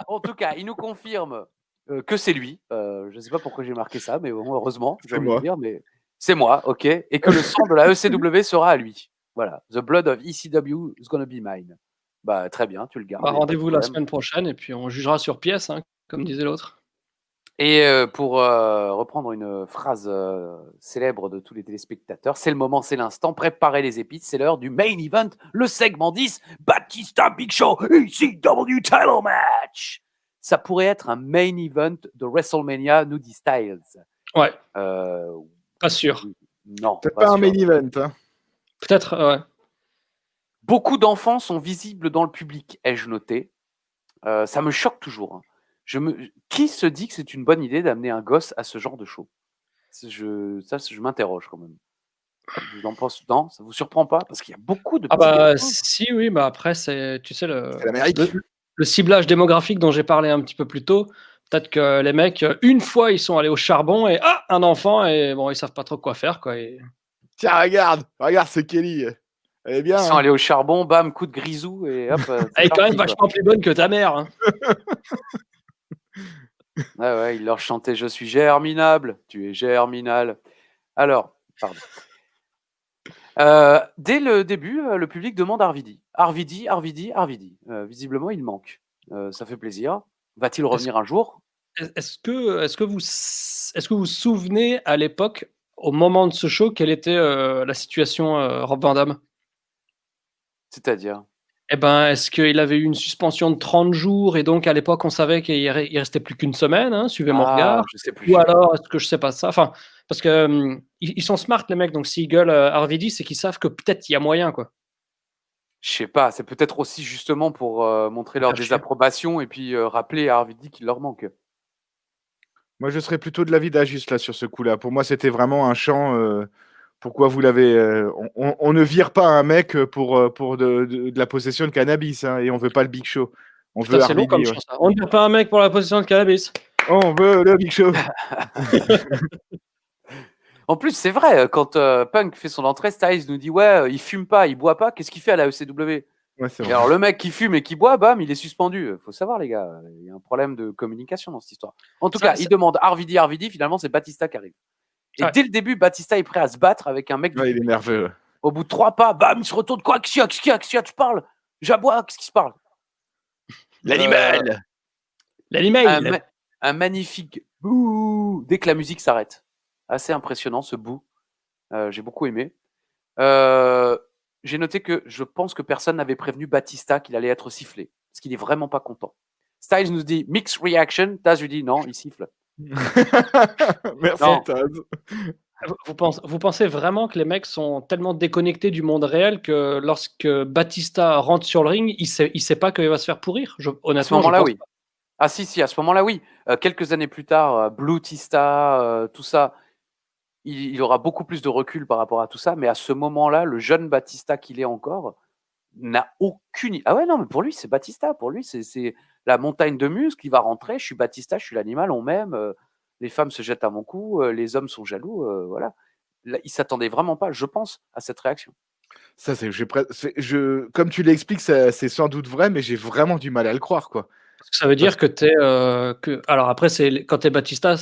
En tout cas, il nous confirme que c'est lui. Je ne sais pas pourquoi j'ai marqué ça, mais bon, heureusement, j'ai C'est envie de moi. dire, mais c'est moi, ok. Et que le sang de la ECW sera à lui. Voilà. The blood of ECW is gonna be mine. Bah, très bien, tu le gardes. bah, Y a pas de rendez-vous la problème. semaine prochaine et puis on jugera sur pièce, hein, comme disait l'autre. Et pour reprendre une phrase célèbre de tous les téléspectateurs, c'est le moment, c'est l'instant, préparez les épices, c'est l'heure du main event, le segment 10, Batista Big Show ECW title match. Ça pourrait être un main event de WrestleMania, nous dit Styles. Ouais, Euh, pas sûr. non, C'est pas pas un sûr. main event. Hein. Peut-être, ouais. Beaucoup d'enfants sont visibles dans le public, ai-je noté. Ça me choque toujours. Hein. Qui se dit que c'est une bonne idée d'amener un gosse à ce genre de show? Je m'interroge quand même. Vous en pensez? Non, ça vous surprend pas? Parce qu'il y a beaucoup de Ah petits bah garçons. si, oui, bah après c'est, tu sais C'est l'Amérique. le ciblage démographique dont j'ai parlé un petit peu plus tôt. Peut-être que les mecs, une fois ils sont allés au charbon et un enfant et bon ils savent pas trop quoi faire quoi. Et... Tiens, regarde, c'est Kelly. Elle est bien. Ils sont Hein. allés au charbon, bam, coup de grisou et hop, Elle c'est est quand même parti, quoi. vachement plus bonne que ta mère. Hein. Ouais, ils leur chantaient Je suis germinable, tu es germinal. Alors, pardon. Dès le début, le public demande Arvidi. Arvidi. Visiblement, il manque. Ça fait plaisir. Va-t-il revenir un jour? Est-ce que vous vous souvenez à l'époque, au moment de ce show, quelle était la situation Rob Van Dam? C'est-à-dire? Eh ben, est-ce qu'il avait eu une suspension de 30 jours et donc à l'époque on savait qu'il restait plus qu'une semaine, hein, suivez mon Ah, regard? je sais plus. Ou alors est-ce que je sais pas ça? Enfin, parce que, ils sont smart les mecs, donc s'ils gueulent, RVD, c'est qu'ils savent que peut-être il y a moyen, quoi. Je sais pas, c'est peut-être aussi justement pour montrer leur Faire chier. désapprobation et puis rappeler à Arvidi qu'il leur manque. Moi, je serais plutôt de l'avis d'Ajus là sur ce coup-là. Pour moi, c'était vraiment un chant. Pourquoi vous l'avez on ne vire pas un mec pour de la possession de cannabis hein, et on veut pas le Big Show. On veut Putain, c'est long comme RVD. Ouais. chant ça. On ne vire pas un mec pour la possession de cannabis. On veut le Big Show. En plus, c'est vrai, quand Punk fait son entrée, Styles nous dit ouais, il fume pas, il boit pas, qu'est-ce qu'il fait à la ECW? Ouais, c'est Et vrai. alors le mec qui fume et qui boit, bam, il est suspendu. Faut savoir les gars, il y a un problème de communication dans cette histoire. En tout Ça, cas, ça- il demande Arvidi, finalement c'est Batista qui arrive. Et Ouais. dès le début, Batista est prêt à se battre avec un mec du Ouais, il est public. nerveux. Ouais. Au bout de 3 pas, bam, il se retourne. Quoi? Qu'est-ce qu'il y a? Tu parles? J'aboie, qu'est-ce qui se parle? L'animal. L'animal. Un magnifique bouh dès que la musique s'arrête. Assez impressionnant ce bouh. J'ai beaucoup aimé. J'ai noté que je pense que personne n'avait prévenu Batista qu'il allait être sifflé. Parce qu'il est vraiment pas content. Styles nous dit mixed reaction. Taz lui dit non, il siffle. Merci Non. Taz. Vous pensez vraiment que les mecs sont tellement déconnectés du monde réel que lorsque Batista rentre sur le ring, il sait pas qu'il va se faire pourrir? À ce Honnêtement, je moment-là, pense oui. pas. Ah si, à ce moment-là, oui. Quelques années plus tard, Blue Tista, tout ça, il aura beaucoup plus de recul par rapport à tout ça. Mais à ce moment-là, le jeune Batista qu'il est encore n'a aucune. Ah ouais, non, mais pour lui, c'est Batista. Pour lui, c'est la montagne de muscles. Il va rentrer. Je suis Batista, je suis l'animal, on m'aime. Les femmes se jettent à mon cou. Les hommes sont jaloux. Voilà. Là, il s'attendait vraiment pas, je pense, à cette réaction. Ça, comme tu l'expliques, c'est sans doute vrai, mais j'ai vraiment du mal à le croire, quoi. Parce que ça veut dire que alors après, quand t'es Batista,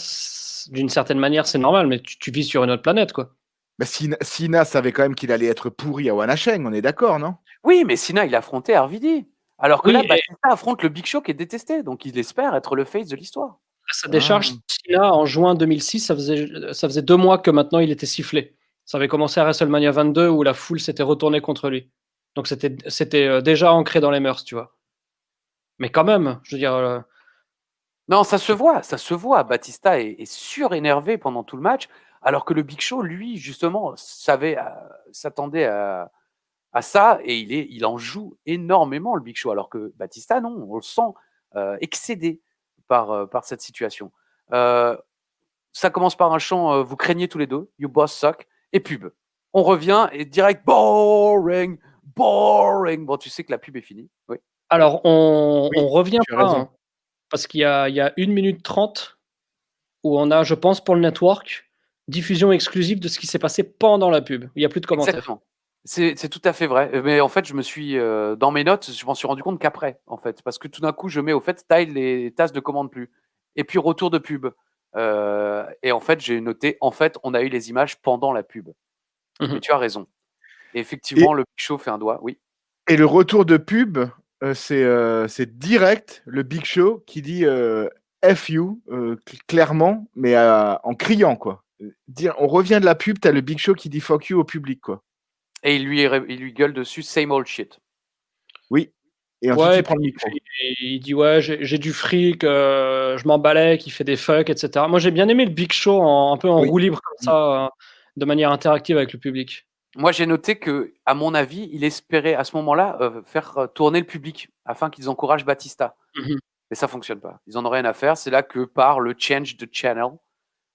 d'une certaine manière, c'est normal, mais tu vis sur une autre planète, quoi. Mais Sina savait quand même qu'il allait être pourri à Wanasheng, on est d'accord, non? Oui, mais Sina, il affrontait RVD. Alors que Oui, là, et Batista affronte le Big Show qui est détesté. Donc, il espère être le face de l'histoire. à sa décharge, Cena, en juin 2006, ça faisait 2 mois que maintenant il était sifflé. Ça avait commencé à WrestleMania 22 où la foule s'était retournée contre lui. Donc c'était déjà ancré dans les mœurs, tu vois. Mais quand même, je veux dire, Non, ça se voit. Batista est surénervé pendant tout le match. Alors que le Big Show, lui, justement, s'attendait à ça et il en joue énormément, le Big Show. Alors que Batista, non, on le sent excédé par cette situation. Ça commence par un chant, vous craignez tous les deux, You Boss Suck, et pub. On revient et direct, boring, boring. Bon, tu sais que la pub est finie. Oui. Alors, on Oui, revient tu as pas, raison. hein, parce qu'il y a 1 minute 30 où on a, je pense, pour le network, diffusion exclusive de ce qui s'est passé pendant la pub. Il y a plus de commentaires. Exactement. C'est tout à fait vrai. Mais en fait, je me suis dans mes notes, je m'en suis rendu compte qu'après, en fait, parce que tout d'un coup, je mets au fait style les tasses de commande plus, et puis retour de pub. Et en fait, j'ai noté, en fait, on a eu les images pendant la pub. Mais Mmh. tu as raison. Et effectivement, le Big Show fait un doigt, oui. Et le retour de pub, c'est direct le Big Show qui dit F you clairement, mais en criant quoi. On revient de la pub, t'as le Big Show qui dit fuck you au public quoi. Et il lui gueule dessus, same old shit. Oui. Et ensuite Ouais, il et prend le puis micro. il dit ouais, j'ai du fric, je m'emballais, qu'il fait des fuck, etc. Moi, j'ai bien aimé le Big Show un peu en Oui. roue libre comme ça, de manière interactive avec le public. Moi, j'ai noté que, à mon avis, il espérait à ce moment-là faire tourner le public afin qu'ils encouragent Batista. Mmh. Mais ça fonctionne pas. Ils en ont rien à faire. C'est là que part le change de channel.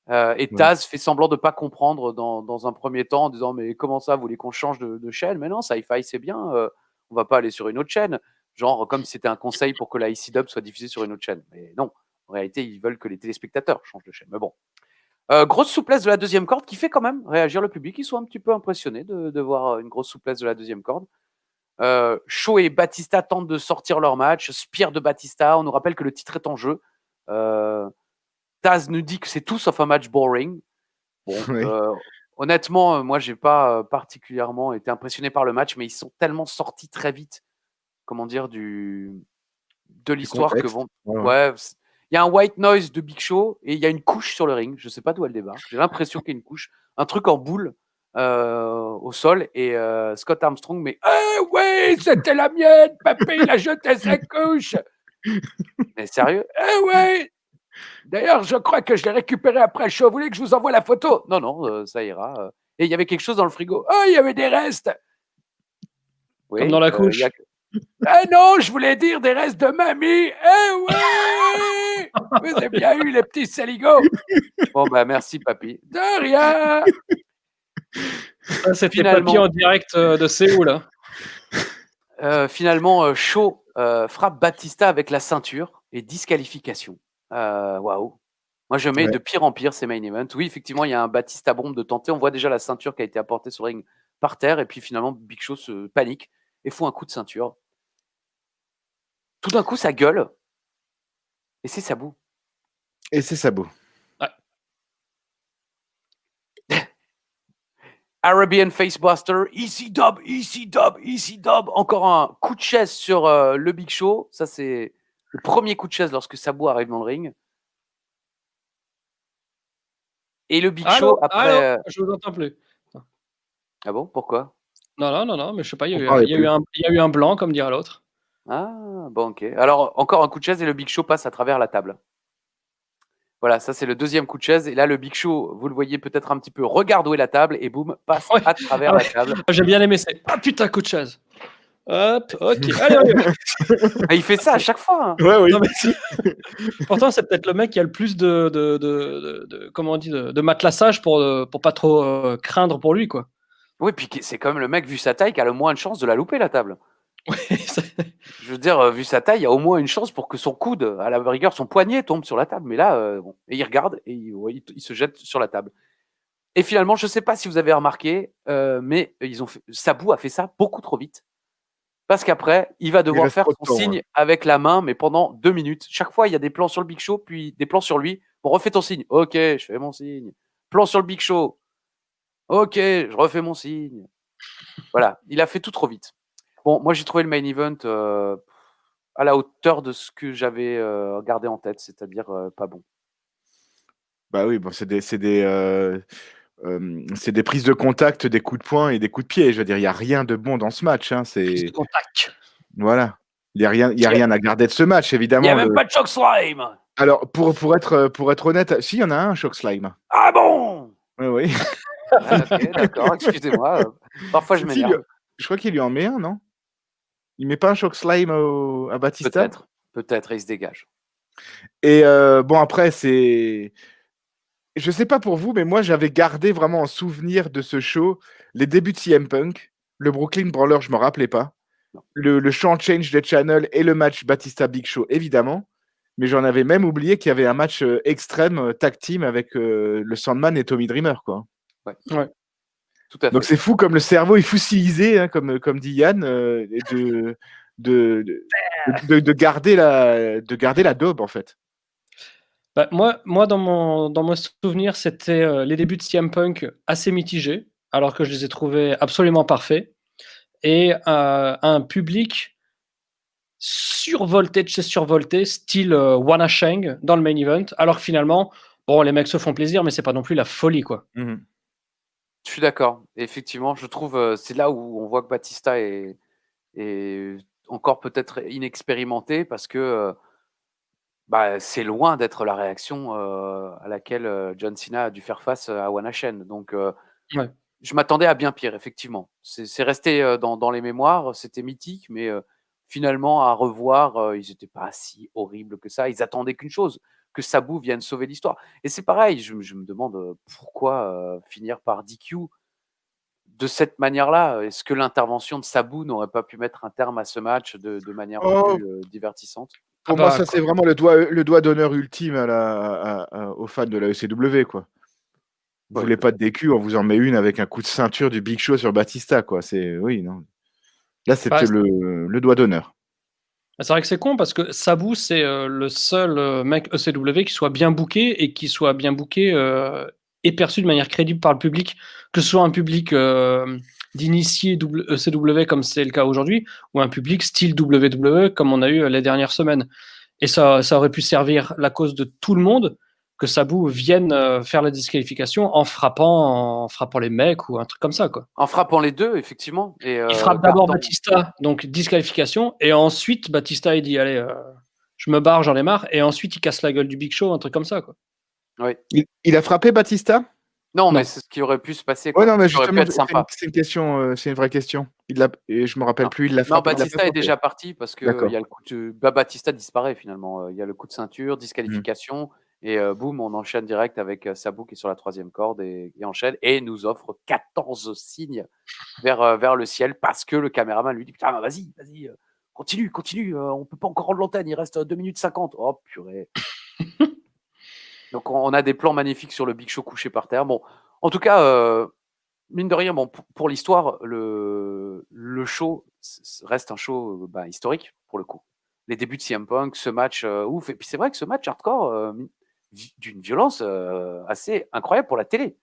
Et Ouais. Taz fait semblant de pas comprendre dans un premier temps en disant mais comment ça, vous voulez qu'on change de chaîne? Mais non, Sci-Fi c'est bien. On va pas aller sur une autre chaîne. Genre comme si c'était un conseil pour que la IC Dub soit diffusée sur une autre chaîne. Mais non, en réalité, ils veulent que les téléspectateurs changent de chaîne. Mais bon. Grosse souplesse de la deuxième corde qui fait quand même réagir le public. Ils sont un petit peu impressionnés de voir une grosse souplesse de la deuxième corde. Shaw et Batista tentent de sortir leur match. Spear de Batista. On nous rappelle que le titre est en jeu. Taz nous dit que c'est tout sauf un match boring. Bon, Oui. honnêtement, moi, j'ai pas particulièrement été impressionné par le match, mais ils sont tellement sortis très vite, comment dire, de l'histoire que contexte. vont. Ouais. Ouais, il y a un white noise de Big Show et il y a une couche sur le ring. Je sais pas d'où elle débarque. J'ai l'impression qu'il y a une couche, un truc en boule au sol et Scott Armstrong, mais oui, c'était la mienne, papé, il a jeté sa couche. Mais sérieux? Ouais. D'ailleurs, je crois que je l'ai récupéré après le show. Vous voulez que je vous envoie la photo? Non, non, ça ira. Et il y avait quelque chose dans le frigo. Oh, il y avait des restes. Oui, Comme dans la couche. Ah non, je voulais dire des restes de mamie. Oui, vous avez bien eu les petits saligots. Bon, bah merci, papy. De rien. Ça, c'était Finalement. Papy en direct de Séoul. Finalement, Shaw frappe Batista avec la ceinture et disqualification. Waouh. Moi, je mets Ouais. de pire en pire ces main events. Oui, effectivement, il y a un Batista bombe de tenter. On voit déjà la ceinture qui a été apportée sur le ring par terre. Et puis finalement, Big Show se panique et fout un coup de ceinture. Tout d'un coup, ça gueule. Et c'est Sabu. Et c'est Sabu. Arabian Facebuster, Easy Dub, Easy Dub, Easy Dub. Encore un coup de chaise sur le Big Show. Ça, c'est le premier coup de chaise lorsque Sabu arrive dans le ring. Et le Big Show, après. Allô, je vous entends plus. Ah bon? Pourquoi? Non, mais je sais pas, il y parlait a eu un blanc, comme dirait l'autre. Ah, bon, ok. Alors, encore un coup de chaise et le Big Show passe à travers la table. Voilà, ça c'est le deuxième coup de chaise. Et là, le Big Show, vous le voyez peut-être un petit peu, regarde où est la table et boum, passe Ouais. à travers la table. J'ai bien aimé, c'est ah putain, coup de chaise. Hop, ok. Allez. Ah, il fait ça à chaque fois. Hein. Ouais, oui. Non, mais pourtant, c'est peut-être le mec qui a le plus de comment on dit, de matelassage pour pas trop craindre pour lui, quoi. Oui, puis c'est quand même le mec, vu sa taille, qui a le moins de chance de la louper, la table. Ouais, Je veux dire, vu sa taille, il y a au moins une chance pour que son coude, à la rigueur, son poignet tombe sur la table. Mais là, bon. Et il regarde et il se jette sur la table. Et finalement, je ne sais pas si vous avez remarqué, mais Sabu a fait ça beaucoup trop vite. Parce qu'après, il va devoir faire son signe avec la main, mais pendant 2 minutes. Chaque fois, il y a des plans sur le Big Show, puis des plans sur lui. Bon, refais ton signe. Ok, je fais mon signe. Plan sur le Big Show. Ok, je refais mon signe. Voilà, il a fait tout trop vite. Bon, moi, j'ai trouvé le main event à la hauteur de ce que j'avais gardé en tête, c'est-à-dire pas bon. Bah oui, bon, c'est des prises de contact, des coups de poing et des coups de pied. Je veux dire, il n'y a rien de bon dans ce match. Hein. prise de contact. Voilà. Il n'y a rien à garder de ce match, évidemment. Il n'y a même pas de Chokeslam. Alors, pour être honnête, si, il y en a un, Shock Slime. Ah bon? Oui. Ok, d'accord, excusez-moi. Parfois, je Si, m'énerve. je crois qu'il lui en met un, non? Il met pas un choc slime à Batista? Peut-être, et il se dégage. Et bon, après, je sais pas pour vous, mais moi, j'avais gardé vraiment en souvenir de ce show les débuts de CM Punk, le Brooklyn Brawler, je me rappelais pas, Non. le chant Change the Channel et le match Batista Big Show, évidemment. Mais j'en avais même oublié qu'il y avait un match extrême tag team avec le Sandman et Tommy Dreamer, quoi. Ouais. Ouais. Tout à Donc fait. c'est fou comme le cerveau est fossilisé, hein, comme dit Yann, et de garder la daube, en fait. Bah, moi dans mon souvenir, c'était les débuts de CM Punk assez mitigés, alors que je les ai trouvés absolument parfaits. Et un public survolté de chez survolté, style Wana Sheng dans le main event, alors que finalement, bon, les mecs se font plaisir, mais c'est pas non plus la folie, quoi. Mhm. Je suis d'accord. Effectivement, je trouve c'est là où on voit que Batista est encore peut-être inexpérimenté parce que c'est loin d'être la réaction à laquelle John Cena a dû faire face à One Shen. Donc, Ouais. je m'attendais à bien pire, effectivement. C'est resté dans les mémoires, c'était mythique, mais finalement, à revoir, ils n'étaient pas si horribles que ça. Ils attendaient qu'une chose, que Sabu vienne sauver l'histoire. Et c'est pareil, je me demande pourquoi finir par DQ de cette manière-là. Est-ce que l'intervention de Sabu n'aurait pas pu mettre un terme à ce match de manière Oh, plus divertissante? pour moi, ça, c'est vraiment le doigt d'honneur ultime aux fans de la ECW, quoi. Vous Ouais, voulez pas de DQ, on vous en met une avec un coup de ceinture du Big Show sur Batista, quoi. Oui, non. Là, c'était le doigt d'honneur. C'est vrai que c'est con parce que Sabu, c'est le seul mec ECW qui soit bien booké et qui soit bien booké et perçu de manière crédible par le public, que ce soit un public d'initiés ECW comme c'est le cas aujourd'hui, ou un public style WWE comme on a eu les dernières semaines. Et ça aurait pu servir la cause de tout le monde que Sabu vienne faire la disqualification en frappant les mecs ou un truc comme ça, quoi. En frappant les deux, effectivement. Et, Il frappe d'abord gardant... Batista, donc disqualification, et ensuite Batista il dit allez, je me barre, j'en ai marre, et ensuite il casse la gueule du Big Show, un truc comme ça, quoi. Oui. Il a frappé Batista? Non, mais c'est ce qui aurait pu se passer, Ouais, quoi. non, mais Ça aurait pu justement, être sympa. c'est une question, c'est une vraie question. Et je me rappelle plus, il l'a Non, frappé. Batista est déjà parti parce que D'accord. il y a le coup de... Batista disparaît finalement. Il y a le coup de ceinture, disqualification, et boum, on enchaîne direct avec Sabu qui est sur la 3e corde et enchaîne et nous offre 14 signes vers le ciel parce que le caméraman lui dit putain, vas-y, continue, on peut pas encore rendre l'antenne, il reste 2 minutes 50. Oh purée. Donc on a des plans magnifiques sur le Big Show couché par terre. Bon, en tout cas, mine de rien, bon, pour l'histoire, le show reste un show historique pour le coup. Les débuts de CM Punk, ce match ouf. Et puis c'est vrai que ce match hardcore d'une violence assez incroyable pour la télé.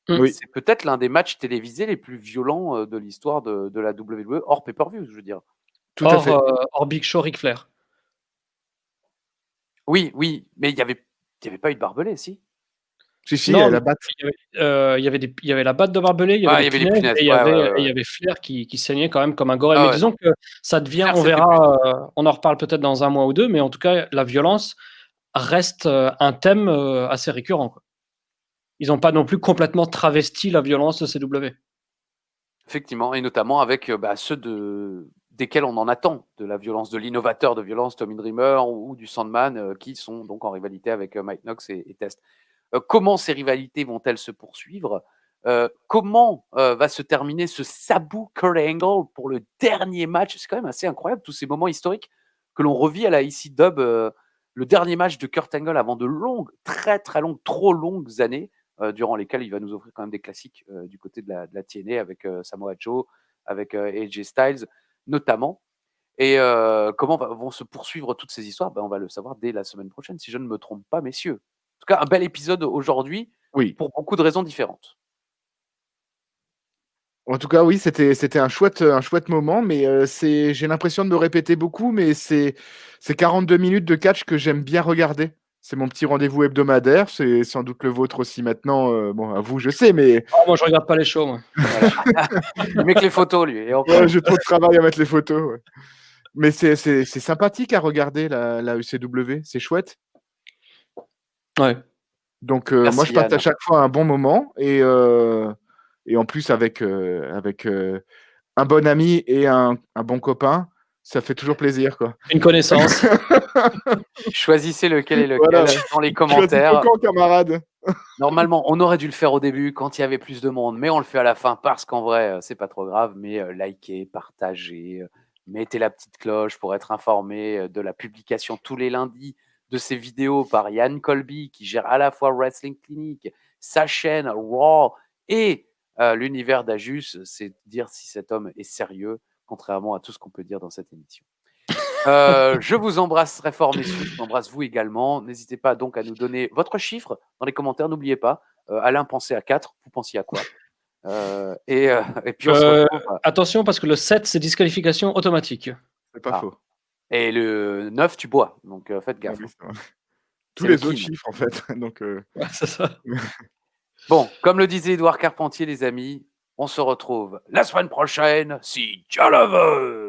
Oui. C'est peut-être l'un des matchs télévisés les plus violents de l'histoire de la WWE, hors pay-per-view, je veux dire. Tout à fait. Hors Big Show, Ric Flair. Oui, mais il y avait pas eu de barbelé, si? Si, Non, la batte. il y avait la batte de barbelé, il y avait les punaises, et il y avait Flair qui saignait quand même comme un gorille. Mais disons que ça devient, Flair, on verra, on en reparle peut-être dans un mois ou deux, mais en tout cas, la violence reste un thème assez récurrent, quoi. Ils n'ont pas non plus complètement travesti la violence de CW. Effectivement, et notamment avec ceux desquels on en attend, de la violence, de l'innovateur de violence, Tommy Dreamer, ou du Sandman, qui sont donc en rivalité avec Mike Knox et Test. Comment ces rivalités vont-elles se poursuivre? Comment va se terminer ce Sabu Kurt Angle pour le dernier match? C'est quand même assez incroyable, tous ces moments historiques que l'on revit à la EC Dub, le dernier match de Kurt Angle avant de longues, très très longues, trop longues années, durant lesquelles il va nous offrir quand même des classiques du côté de la TNA avec Samoa Joe, avec AJ Styles notamment. Et comment vont se poursuivre toutes ces histoires? On va le savoir dès la semaine prochaine, si je ne me trompe pas, messieurs. En tout cas, un bel épisode aujourd'hui, Oui. pour beaucoup de raisons différentes. En tout cas, oui, c'était un chouette moment, mais j'ai l'impression de me répéter beaucoup, mais c'est 42 minutes de catch que j'aime bien regarder. C'est mon petit rendez-vous hebdomadaire, c'est sans doute le vôtre aussi maintenant. Bon, à vous, je sais, mais Moi, je regarde pas les shows, moi. Voilà. Il met que les photos, lui. Et encore. ouais, j'ai trop de travail à mettre les photos. Ouais. Mais c'est sympathique à regarder la ECW, c'est chouette. Ouais. Donc, moi, Merci je passe à Yann. chaque fois un bon moment et en plus avec, un bon ami et un bon copain, ça fait toujours plaisir, quoi. Une connaissance. Choisissez lequel est Voilà, lequel dans les choisis ton commentaires. camp, camarade. Normalement, on aurait dû le faire au début quand il y avait plus de monde, mais on le fait à la fin parce qu'en vrai, c'est pas trop grave. Mais likez, partagez, mettez la petite cloche pour être informé de la publication tous les lundis de ces vidéos par Yann Colby qui gère à la fois Wrestling Clinic, sa chaîne Raw et l'univers d'Ajus. C'est dire si cet homme est sérieux, contrairement à tout ce qu'on peut dire dans cette émission. Je vous embrasse très fort, messieurs. Je vous embrasse vous également. N'hésitez pas donc à nous donner votre chiffre dans les commentaires. N'oubliez pas. Alain pensait à 4. Vous pensiez à quoi et puis on se retrouve. Attention, parce que le 7, c'est disqualification automatique. C'est pas faux. Et le 9, tu bois. Donc faites Ah gaffe. oui, c'est vrai. Tous C'est le les autres kin. chiffres, en fait. Donc, Ouais, c'est ça. Bon, comme le disait Édouard Carpentier, les amis, on se retrouve la semaine prochaine si Dieu le veut.